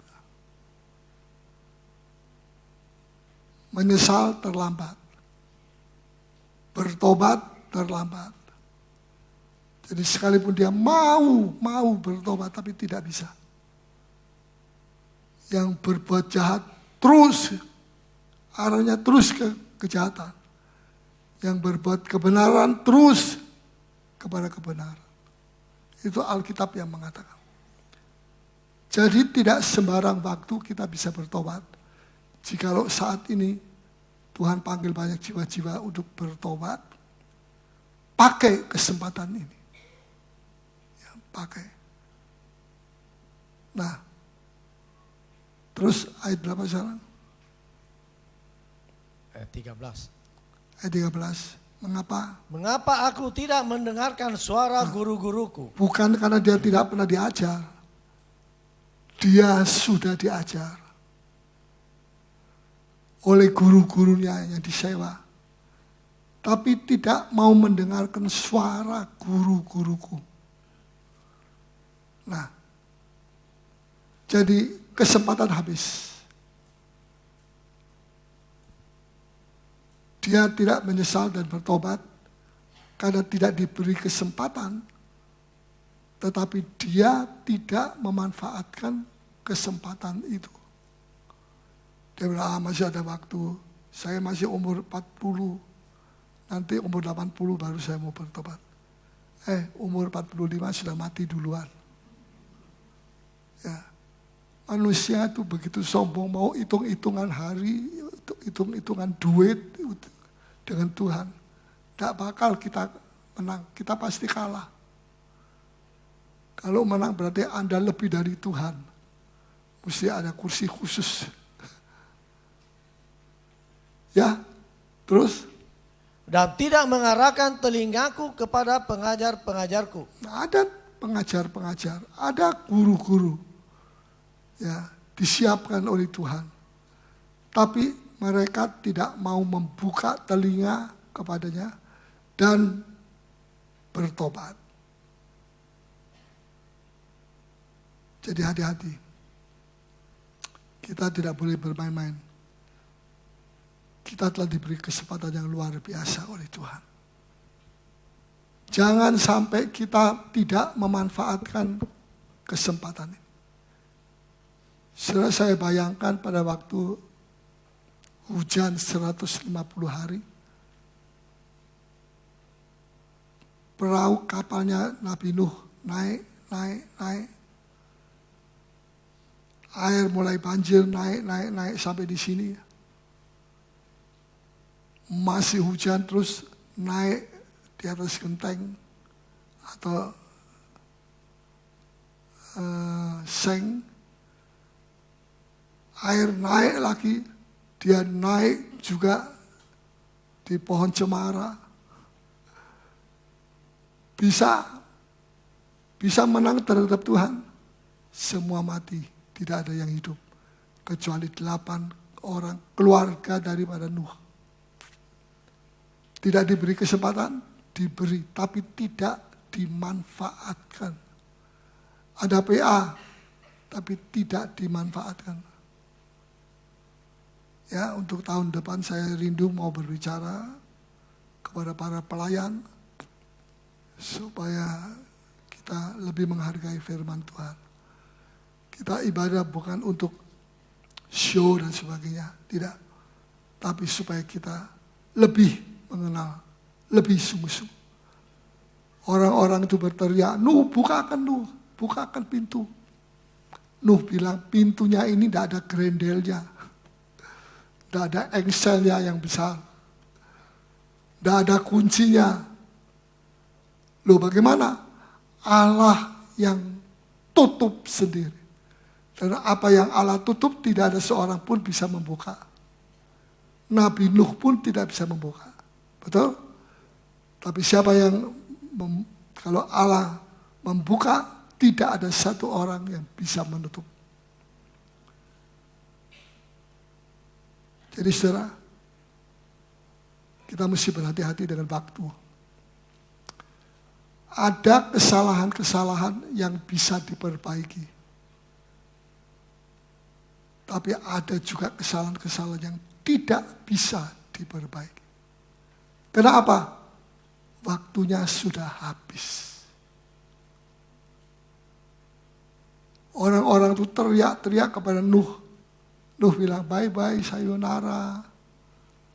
Menyesal terlambat. Bertobat terlambat. Jadi sekalipun dia mau bertobat tapi tidak bisa. Yang berbuat jahat terus, arahnya terus ke kejahatan. Yang berbuat kebenaran terus kepada kebenaran. Itu Alkitab yang mengatakan. Jadi tidak sembarang waktu kita bisa bertobat. Jikalau saat ini Tuhan panggil banyak jiwa-jiwa untuk bertobat, pakai kesempatan ini. Pakai. Nah, terus ayat berapa sekarang? Ayat 13. Ayat 13. Mengapa? Mengapa aku tidak mendengarkan suara guru-guruku? Bukan karena dia tidak pernah diajar. Dia sudah diajar oleh guru-gurunya yang disewa. Tapi tidak mau mendengarkan suara guru-guruku. Nah, Jadi kesempatan habis. Dia tidak menyesal dan bertobat karena tidak diberi kesempatan, tetapi dia tidak memanfaatkan kesempatan itu. Dia bilang, masih ada waktu, saya masih umur 40, nanti umur 80 baru saya mau bertobat. Umur 45 sudah mati duluan. Ya. Manusia itu begitu sombong, mau hitung-hitungan hari, hitung-hitungan duit dengan Tuhan. Tidak bakal kita menang, kita pasti kalah. Kalau menang berarti Anda lebih dari Tuhan. Mesti ada kursi khusus. Ya, terus? Dan tidak mengarahkan telingaku kepada pengajar-pengajarku. Ada pengajar-pengajar, ada guru-guru. Ya, disiapkan oleh Tuhan. Tapi mereka tidak mau membuka telinga kepadanya dan bertobat. Jadi hati-hati. Kita tidak boleh bermain-main. Kita telah diberi kesempatan yang luar biasa oleh Tuhan. Jangan sampai kita tidak memanfaatkan kesempatan ini. Setelah saya bayangkan pada waktu hujan 150 hari, perahu kapalnya Nabi Nuh naik. Air mulai banjir, naik sampai di sini. Masih hujan terus naik di atas genteng atau seng. Air naik lagi, dia naik juga di pohon cemara. Bisa menang terhadap Tuhan. Semua mati. Tidak ada yang hidup. Kecuali 8 orang keluarga daripada Nuh. Tidak diberi kesempatan, diberi. Tapi tidak dimanfaatkan. Ada PA, tapi tidak dimanfaatkan. Ya, untuk tahun depan saya rindu mau berbicara kepada para pelayan. Supaya kita lebih menghargai firman Tuhan. Kita ibadah bukan untuk show dan sebagainya, tidak. Tapi supaya kita lebih mengenal, lebih sungguh-sungguh. Orang-orang itu berteriak, Nuh bukakan pintu. Nuh bilang pintunya ini tidak ada grendelnya. Tidak ada engselnya yang besar. Tidak ada kuncinya. Loh bagaimana? Allah yang tutup sendiri. Dan apa yang Allah tutup tidak ada seorang pun bisa membuka. Nabi Nuh pun tidak bisa membuka. Betul? Tapi siapa yang kalau Allah membuka, tidak ada satu orang yang bisa menutup. Jadi saudara, kita mesti berhati-hati dengan waktu. Ada kesalahan-kesalahan yang bisa diperbaiki. Tapi ada juga kesalahan-kesalahan yang tidak bisa diperbaiki. Kenapa? Waktunya sudah habis. Orang-orang itu teriak-teriak kepada Nuh. Nuh bilang, bye-bye, sayonara.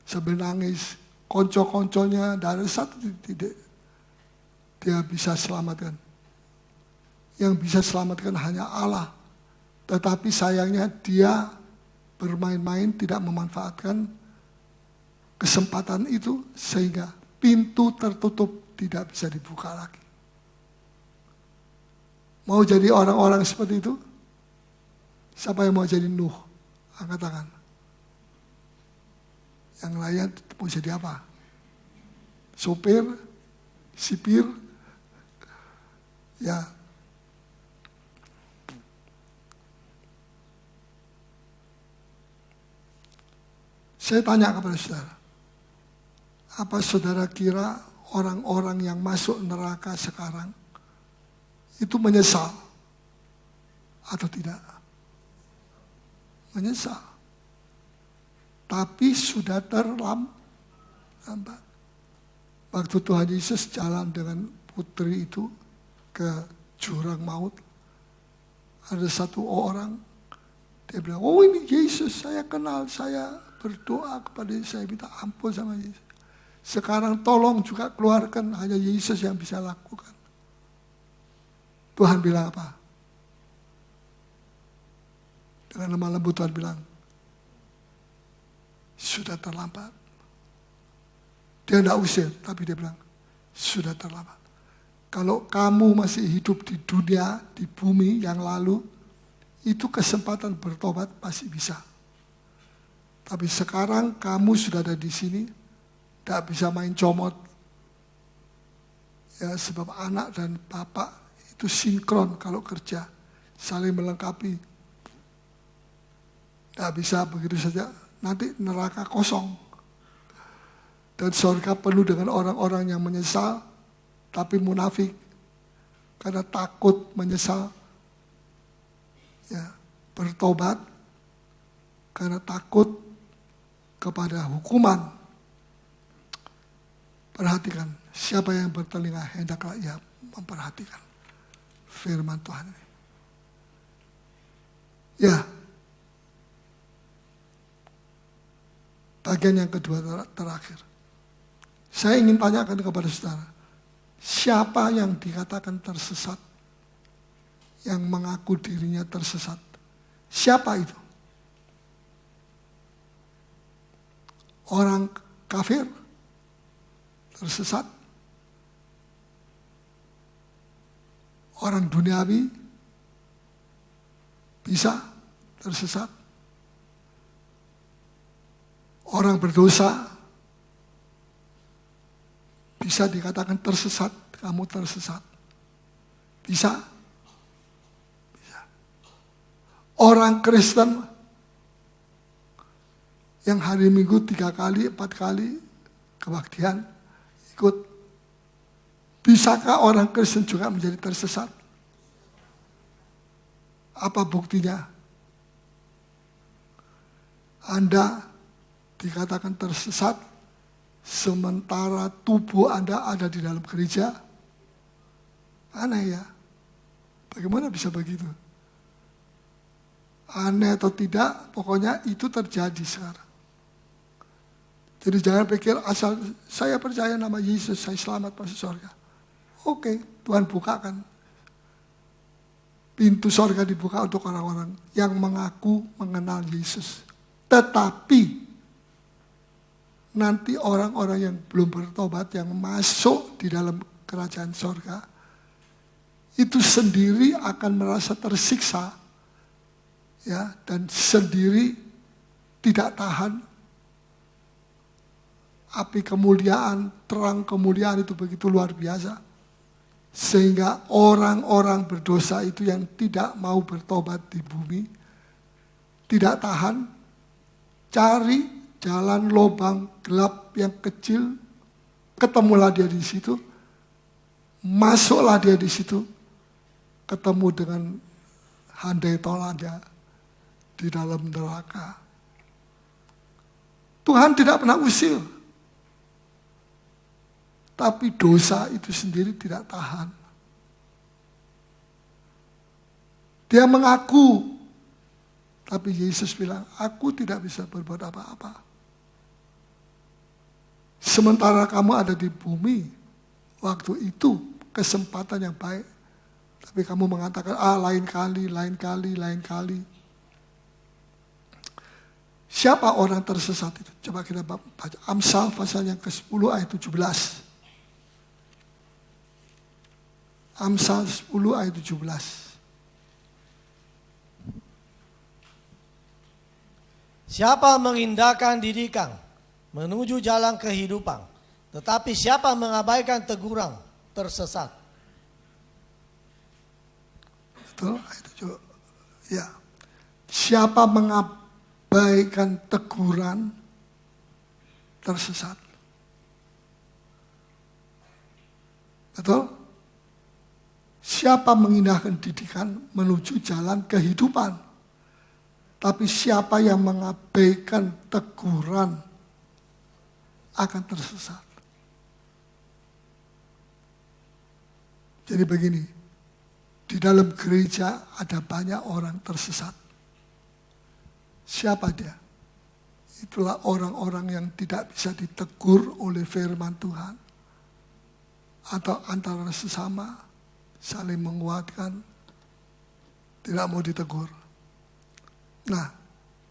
Sambil nangis. Konco-konconya, dari satu titik. Dia bisa selamatkan. Yang bisa selamatkan hanya Allah. Tetapi sayangnya dia bermain-main, tidak memanfaatkan kesempatan itu. Sehingga pintu tertutup tidak bisa dibuka lagi. Mau jadi orang-orang seperti itu? Siapa yang mau jadi Nuh? Angkat tangan. Yang lain mau jadi apa? Sopir? Sipir? Ya. Saya tanya kepada saudara. Apa saudara kira orang-orang yang masuk neraka sekarang itu menyesal atau tidak? menyesal. Tapi sudah terlambat. Waktu Tuhan Yesus jalan dengan putri itu ke jurang maut, ada satu orang, dia bilang, oh ini Yesus, saya kenal, saya berdoa kepada Yesus, saya minta ampun sama Yesus. Sekarang tolong juga keluarkan, hanya Yesus yang bisa lakukan. Tuhan bilang apa? Dengan lemah lembut Tuhan bilang, sudah terlambat. Dia tidak usir, tapi dia bilang, sudah terlambat. Kalau kamu masih hidup di dunia, di bumi yang lalu, itu kesempatan bertobat masih bisa. Tapi sekarang kamu sudah ada di sini, tidak bisa main comot. Ya, sebab anak dan bapak itu sinkron kalau kerja, saling melengkapi. Tidak bisa begitu saja, nanti neraka kosong. Dan surga penuh dengan orang-orang yang menyesal, tapi munafik. Karena takut menyesal. Ya, bertobat. Karena takut kepada hukuman. Perhatikan, siapa yang bertelinga, hendaklah ia memperhatikan firman Tuhan ini. Ya, bagian yang kedua terakhir. Saya ingin tanyakan kepada saudara, siapa yang dikatakan tersesat? Yang mengaku dirinya tersesat. Siapa itu? Orang kafir tersesat? Orang duniawi bisa tersesat? Orang berdosa bisa dikatakan tersesat, kamu tersesat. Bisa? Bisa. Orang Kristen yang hari Minggu 3 kali, 4 kali kebaktian ikut. Bisakah orang Kristen juga menjadi tersesat? Apa buktinya? Anda dikatakan tersesat sementara tubuh Anda ada di dalam gereja. Aneh ya. Bagaimana bisa begitu? Aneh atau tidak, pokoknya itu terjadi sekarang. Jadi jangan pikir asal saya percaya nama Yesus, saya selamat masuk surga. Oke, Tuhan bukakan. Pintu surga dibuka untuk orang-orang yang mengaku mengenal Yesus. Tetapi nanti orang-orang yang belum bertobat, yang masuk di dalam kerajaan surga, itu sendiri akan merasa tersiksa, ya, dan sendiri tidak tahan. Api kemuliaan, terang kemuliaan itu begitu luar biasa. Sehingga orang-orang berdosa itu yang tidak mau bertobat di bumi, tidak tahan, cari jalan lubang gelap yang kecil, ketemulah dia di situ, masuklah dia di situ, ketemu dengan handai tolannya di dalam neraka. Tuhan tidak pernah usir, tapi dosa itu sendiri tidak tahan. Dia mengaku, tapi Yesus bilang, aku tidak bisa berbuat apa-apa. Sementara kamu ada di bumi, waktu itu kesempatan yang baik. Tapi kamu mengatakan, lain kali. Siapa orang tersesat itu? Coba kita baca Amsal pasal yang ke-10 ayat 17. Amsal 10 ayat 17. Siapa mengindahkan didikan menuju jalan kehidupan, tetapi siapa mengabaikan teguran tersesat. Betul, itu ya. Siapa mengabaikan teguran tersesat. Betul? Siapa mengindahkan didikan menuju jalan kehidupan. Tapi siapa yang mengabaikan teguran akan tersesat. Jadi begini, di dalam gereja ada banyak orang tersesat. Siapa dia? Itulah orang-orang yang tidak bisa ditegur oleh firman Tuhan. Atau antara sesama, saling menguatkan, tidak mau ditegur. Nah,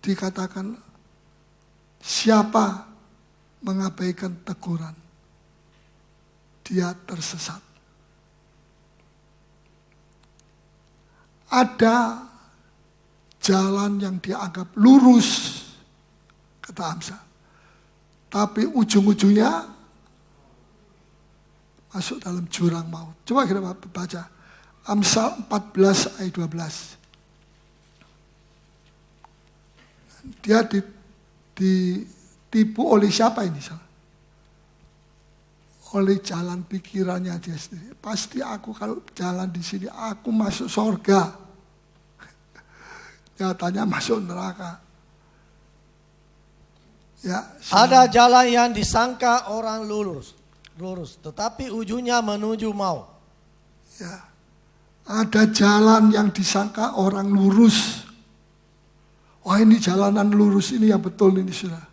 dikatakan siapa mengabaikan teguran, dia tersesat. Ada jalan yang dianggap lurus, kata Amsal. Tapi ujung-ujungnya masuk dalam jurang maut. Coba kita baca. Amsal 14 ayat 12. Dia ditipu oleh siapa ini? Oleh jalan pikirannya dia sendiri. Pasti aku kalau jalan di sini, aku masuk surga. Nyatanya masuk neraka. Ya, ada jalan yang disangka orang lurus, tetapi ujungnya menuju maut. Ya, ada jalan yang disangka orang lurus. Wah, ini jalanan lurus ini yang betul ini sudah.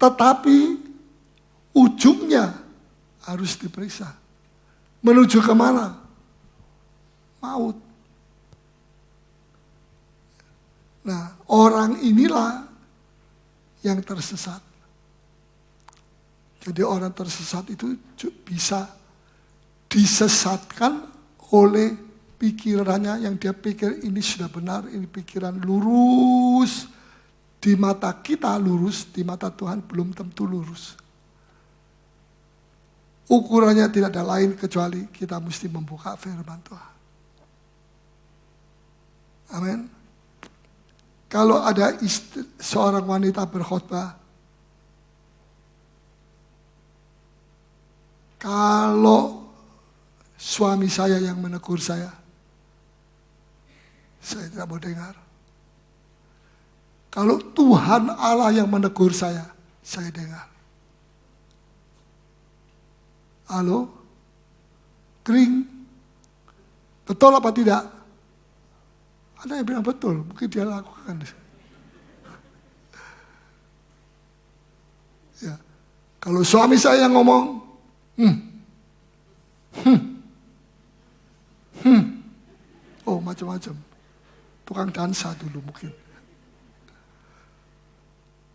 Tetapi ujungnya harus diperiksa. Menuju kemana? Maut. Nah, orang inilah yang tersesat. Jadi orang tersesat itu bisa disesatkan oleh pikirannya yang dia pikir ini sudah benar, ini pikiran lurus. Di mata kita lurus, di mata Tuhan belum tentu lurus. Ukurannya tidak ada lain kecuali kita mesti membuka firman Tuhan. Amin. Kalau ada seorang wanita berkhotbah, kalau suami saya yang menegur saya tidak mau dengar. Kalau Tuhan Allah yang menegur saya dengar. Halo? Kering? Betul apa tidak? Ada yang bilang betul, mungkin dia lakukan. Ya. Kalau suami saya yang ngomong, oh macam-macam. Tukang dansa dulu mungkin.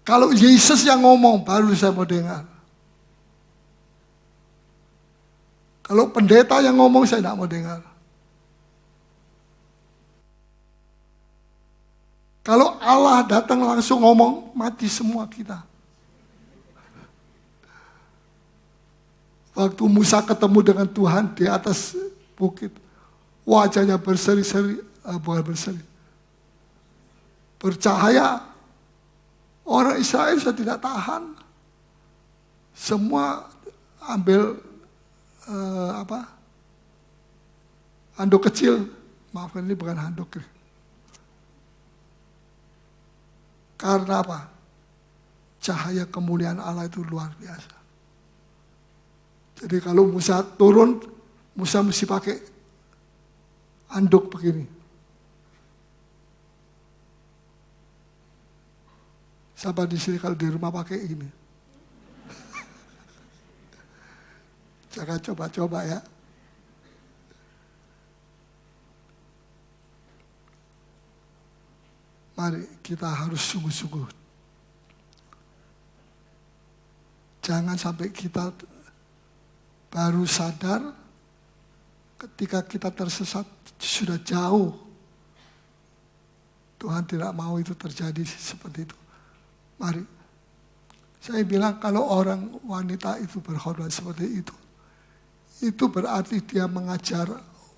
Kalau Yesus yang ngomong, baru saya mau dengar. Kalau pendeta yang ngomong, saya tidak mau dengar. Kalau Allah datang langsung ngomong, mati semua kita. Waktu Musa ketemu dengan Tuhan di atas bukit, wajahnya berseri-seri, bukan berseri, bercahaya. Orang Israel sudah tidak tahan. Semua ambil handuk kecil. Maafkan, ini bukan handuk. Karena apa? Cahaya kemuliaan Allah itu luar biasa. Jadi kalau Musa turun, Musa mesti pakai handuk begini. Siapa di sini kalau di rumah pakai ini? Jangan coba-coba ya. Mari kita harus sungguh-sungguh. Jangan sampai kita baru sadar ketika kita tersesat sudah jauh. Tuhan tidak mau itu terjadi seperti itu. Mari. Saya bilang kalau orang wanita itu berkhotbah seperti itu berarti dia mengajar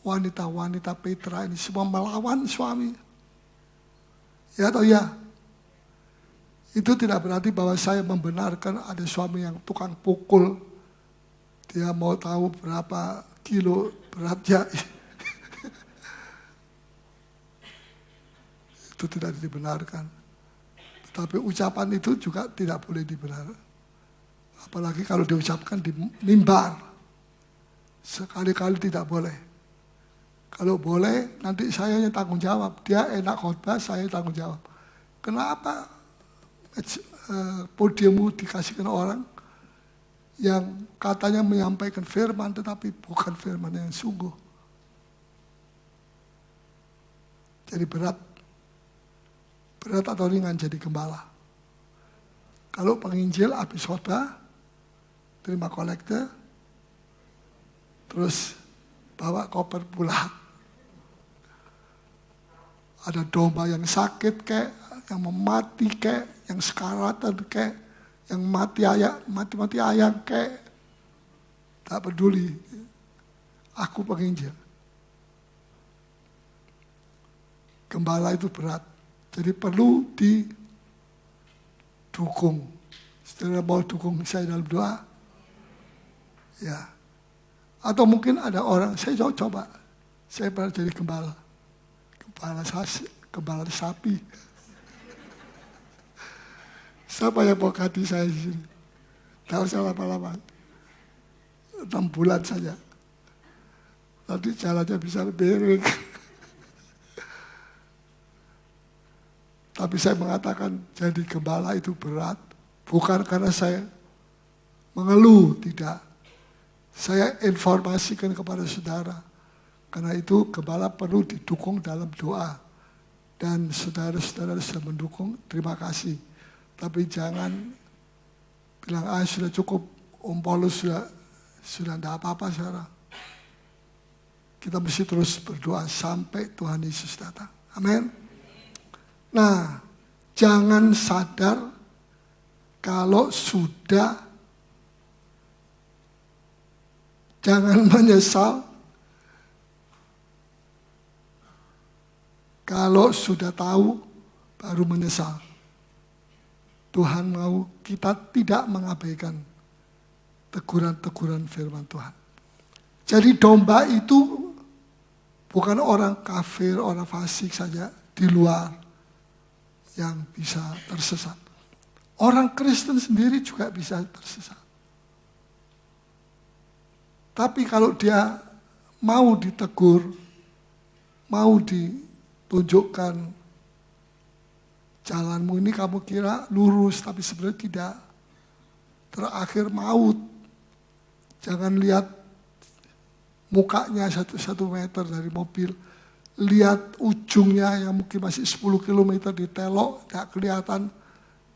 wanita-wanita Petra ini semua melawan suami. Ya atau ya? Itu tidak berarti bahwa saya membenarkan ada suami yang tukang pukul. Dia mau tahu berapa kilo beratnya. itu tidak dibenarkan. Tapi ucapan itu juga tidak boleh dibenarkan. Apalagi kalau diucapkan di mimbar. Sekali-kali tidak boleh. Kalau boleh, nanti saya yang tanggung jawab. Dia enak khotbah, saya yang tanggung jawab. Kenapa podiummu dikasihkan orang yang katanya menyampaikan firman, tetapi bukan firman yang sungguh. Jadi berat atau ringan jadi gembala. Kalau penginjil habis khotbah, terima kolekte, terus bawa koper pulang. Ada domba yang sakit kek, yang memati kek, yang sekaratan kek, yang mati ayam kek. Tak peduli. Aku penginjil. Gembala itu berat. Jadi perlu didukung. Saudara mau dukung saya dalam doa? Ya. Atau mungkin ada orang, saya coba. Saya pernah jadi gembala. Gembala sapi. Siapa yang mau hati saya di sini? Tidak usah lama-lama. 6 bulan saja. Nanti jalannya bisa lebih. Tapi saya mengatakan jadi gembala itu berat. Bukan karena saya mengeluh, tidak. Saya informasikan kepada saudara. Karena itu gembala perlu didukung dalam doa. Dan saudara-saudara sudah mendukung, terima kasih. Tapi jangan bilang, sudah cukup, Om Paulus sudah tidak apa-apa sekarang. Kita mesti terus berdoa sampai Tuhan Yesus datang. Amin. Nah, jangan sadar kalau sudah, jangan menyesal kalau sudah tahu baru menyesal. Tuhan mau kita tidak mengabaikan teguran-teguran firman Tuhan. Jadi domba itu bukan orang kafir, orang fasik saja di luar yang bisa tersesat. Orang Kristen sendiri juga bisa tersesat. Tapi kalau dia mau ditegur, mau ditunjukkan, jalanmu ini kamu kira lurus, tapi sebenarnya tidak. Terakhir maut. Jangan lihat mukanya 1 meter dari mobil. Lihat ujungnya yang mungkin masih 10 km ditelok, tidak kelihatan.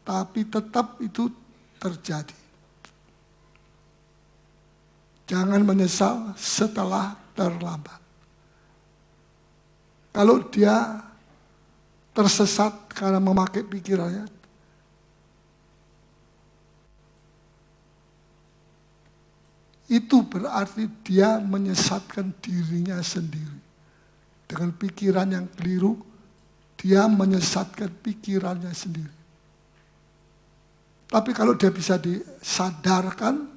Tapi tetap itu terjadi. Jangan menyesal setelah terlambat. Kalau dia tersesat karena memakai pikirannya, itu berarti dia menyesatkan dirinya sendiri. Dengan pikiran yang keliru, dia menyesatkan pikirannya sendiri. Tapi kalau dia bisa disadarkan,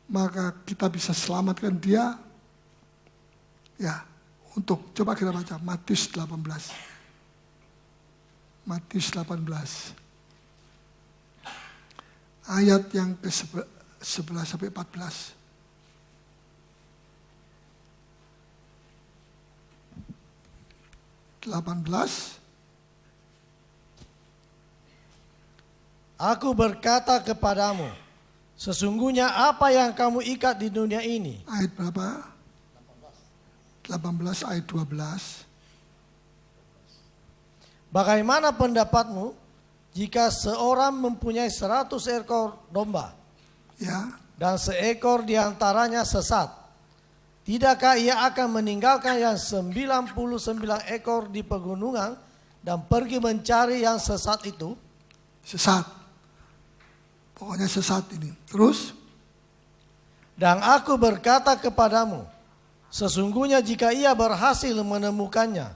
maka kita bisa selamatkan dia. Ya, coba kita baca Matius 18. Matius 18. Ayat yang ke-11 sampai 14. Aku berkata kepadamu, sesungguhnya apa yang kamu ikat di dunia ini. Ayat berapa? 18 ayat 12. Bagaimana pendapatmu jika seorang mempunyai 100 ekor domba, Ya, dan seekor diantaranya sesat? Tidakkah ia akan meninggalkan yang 99 ekor di pegunungan dan pergi mencari yang sesat itu? sesat. Pokoknya sesat ini. Terus? Dan aku berkata kepadamu, sesungguhnya jika ia berhasil menemukannya,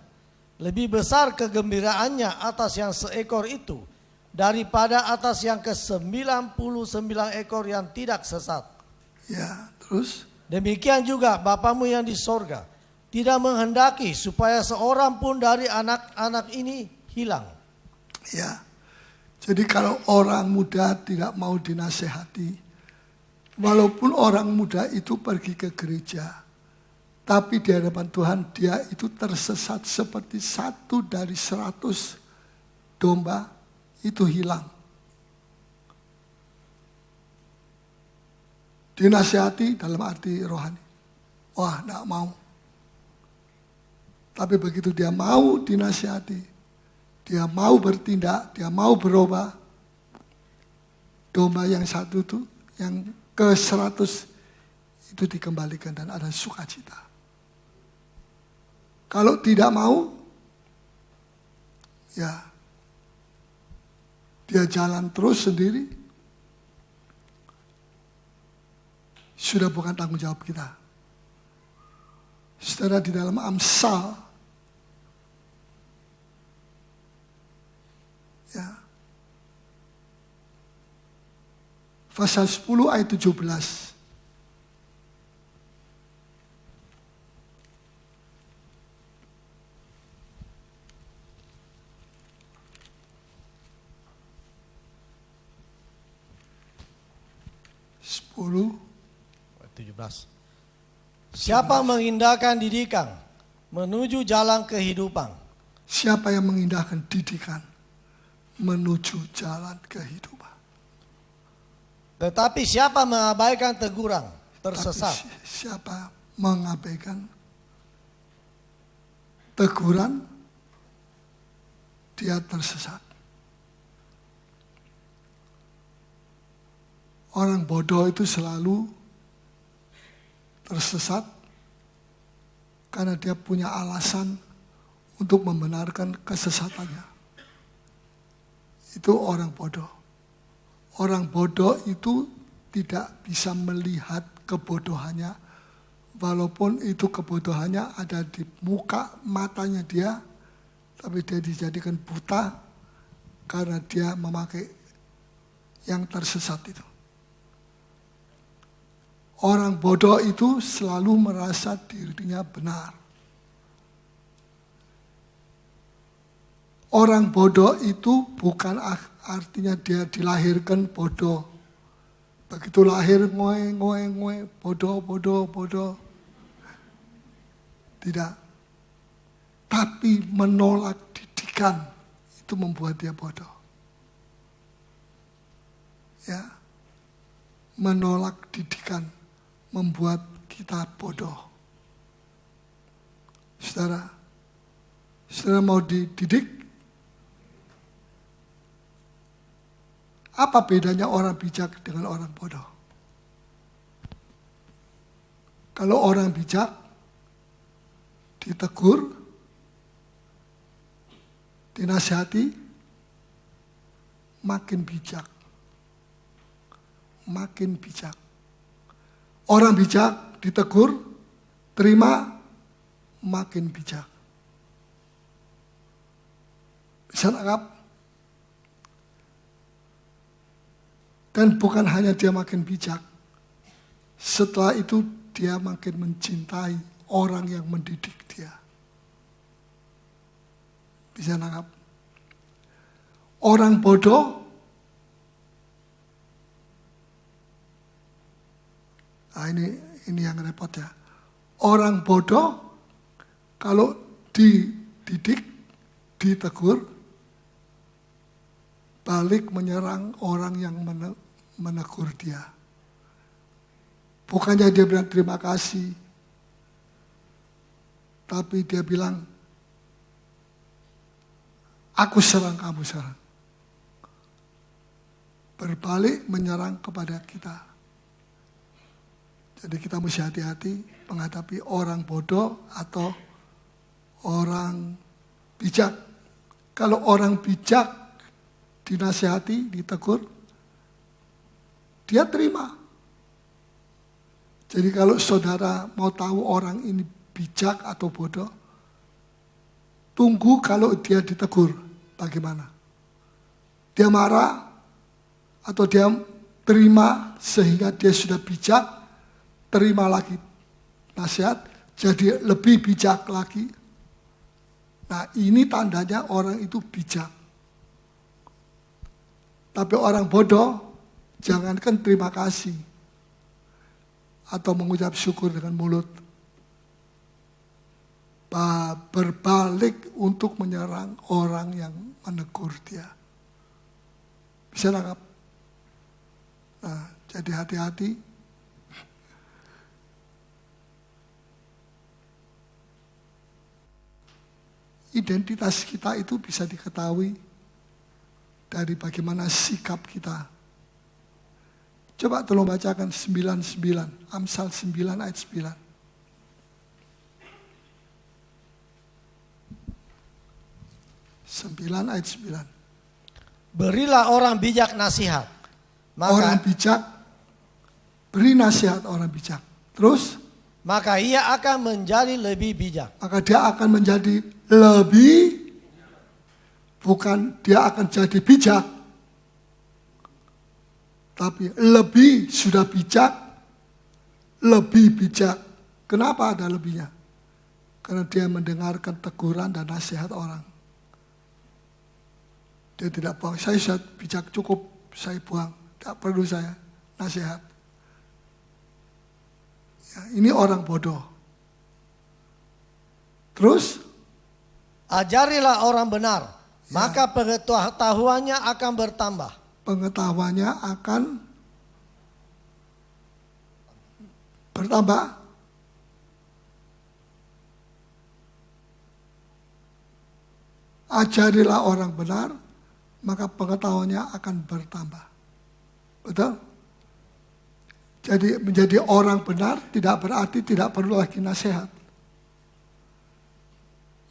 lebih besar kegembiraannya atas yang seekor itu daripada atas yang ke-99 ekor yang tidak sesat. Ya, terus? Demikian juga Bapamu yang di sorga tidak menghendaki supaya seorang pun dari anak-anak ini hilang. Ya. Jadi kalau orang muda tidak mau dinasehati, walaupun orang muda itu pergi ke gereja, tapi di hadapan Tuhan dia itu tersesat seperti 1 dari 100 domba itu hilang. Dinasehati dalam arti rohani. Wah, enggak mau. Tapi begitu dia mau dinasehati, dia mau bertindak, dia mau berubah, domba yang satu itu, yang ke 100 itu dikembalikan dan ada sukacita. Kalau tidak mau, ya dia jalan terus sendiri, sudah bukan tanggung jawab kita. Saudara, di dalam Amsal, ya, pasal 10 ayat 17. Ayat 17. Siapa mengindahkan didikan menuju jalan kehidupan? Siapa yang mengindahkan didikan menuju jalan kehidupan? Tetapi siapa mengabaikan teguran tersesat? Tapi siapa mengabaikan teguran, dia tersesat. Orang bodoh itu selalu tersesat karena dia punya alasan untuk membenarkan kesesatannya. Itu orang bodoh. Orang bodoh itu tidak bisa melihat kebodohannya, walaupun itu kebodohannya ada di muka matanya dia, tapi dia dijadikan buta karena dia memakai yang tersesat itu. Orang bodoh itu selalu merasa dirinya benar. Orang bodoh itu bukan artinya dia dilahirkan bodoh. Begitu lahir ngoe, bodoh. Tidak. Tapi menolak didikan itu membuat dia bodoh. Ya. Menolak didikan membuat kita bodoh. Saudara mau dididik? Apa bedanya orang bijak dengan orang bodoh? Kalau orang bijak ditegur, dinasihati, makin bijak. Makin bijak. Orang bijak ditegur, terima, makin bijak. Bisa nangkap? Dan bukan hanya dia makin bijak, setelah itu dia makin mencintai orang yang mendidik dia. Bisa nangkap? Orang bodoh, nah ini yang repot ya. Orang bodoh kalau dididik, ditegur, balik menyerang orang yang menegur dia. Bukannya dia bilang terima kasih, tapi dia bilang, aku serang, kamu serang. Berbalik menyerang kepada kita. Jadi kita mesti hati-hati menghadapi orang bodoh atau orang bijak. Kalau orang bijak dinasihati, ditegur, dia terima. Jadi kalau saudara mau tahu orang ini bijak atau bodoh, tunggu kalau dia ditegur, bagaimana? Dia marah atau dia terima sehingga dia sudah bijak, terima lagi nasihat, jadi lebih bijak lagi. Nah, ini tandanya orang itu bijak. Tapi orang bodoh, jangankan terima kasih atau mengucap syukur dengan mulut, berbalik untuk menyerang orang yang menegur dia. Bisa nangkap? Nah, jadi hati-hati. Identitas kita itu bisa diketahui dari bagaimana sikap kita. Coba tolong bacakan 99, Amsal 9 ayat 9. 9 ayat 9. Berilah orang bijak nasihat. Orang bijak, beri nasihat orang bijak. Terus? Maka ia akan menjadi lebih bijak. Maka dia akan menjadi lebih, bukan dia akan jadi bijak. Tapi lebih sudah bijak, lebih bijak. Kenapa ada lebihnya? Karena dia mendengarkan teguran dan nasihat orang. Dia tidak buang, saya bijak cukup, saya buang. Tidak perlu saya nasihat. Ya, ini orang bodoh. Terus? Ajarilah orang benar, maka pengetahuannya akan bertambah. Pengetahuannya akan bertambah. Ajarilah orang benar, maka pengetahuannya akan bertambah. Betul? Jadi menjadi orang benar tidak berarti tidak perlu lagi nasihat.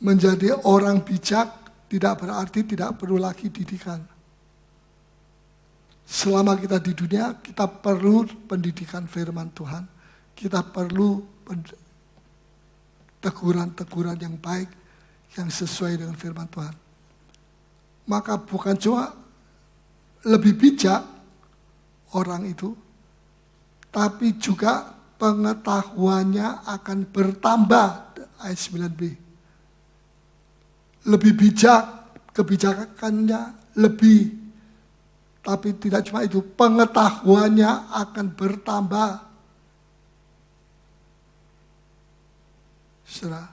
Menjadi orang bijak tidak berarti tidak perlu lagi didikan. Selama kita di dunia, kita perlu pendidikan firman Tuhan. Kita perlu teguran-teguran yang baik, yang sesuai dengan firman Tuhan. Maka bukan cuma lebih bijak orang itu, tapi juga pengetahuannya akan bertambah. Ayat 9b. Lebih bijak, kebijakannya lebih. Tapi tidak cuma itu, pengetahuannya akan bertambah. Saudara,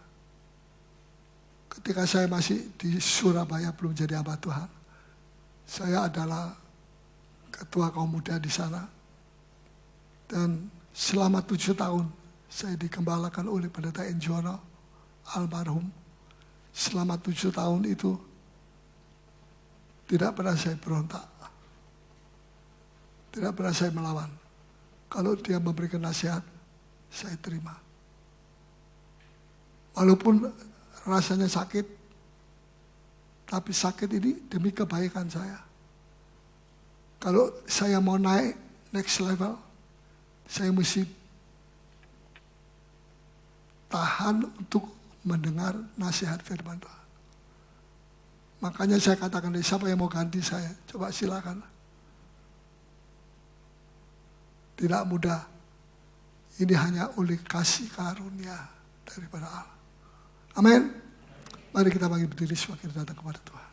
ketika saya masih di Surabaya belum jadi hamba Tuhan, saya adalah ketua kaum muda di sana. Dan selama 7 tahun saya dikembalakan oleh Pendeta Enjono almarhum. Selama 7 tahun itu tidak pernah saya berontak. Tidak pernah saya melawan. Kalau dia memberikan nasihat, saya terima. Walaupun rasanya sakit, tapi sakit ini demi kebaikan saya. Kalau saya mau naik next level, saya mesti tahan untuk mendengar nasihat firman Tuhan. Makanya saya katakan, siapa yang mau ganti saya? Coba silakan. Tidak mudah. Ini hanya oleh kasih karunia daripada Allah. Amin. Mari kita bagi berdiri semakin datang kepada Tuhan.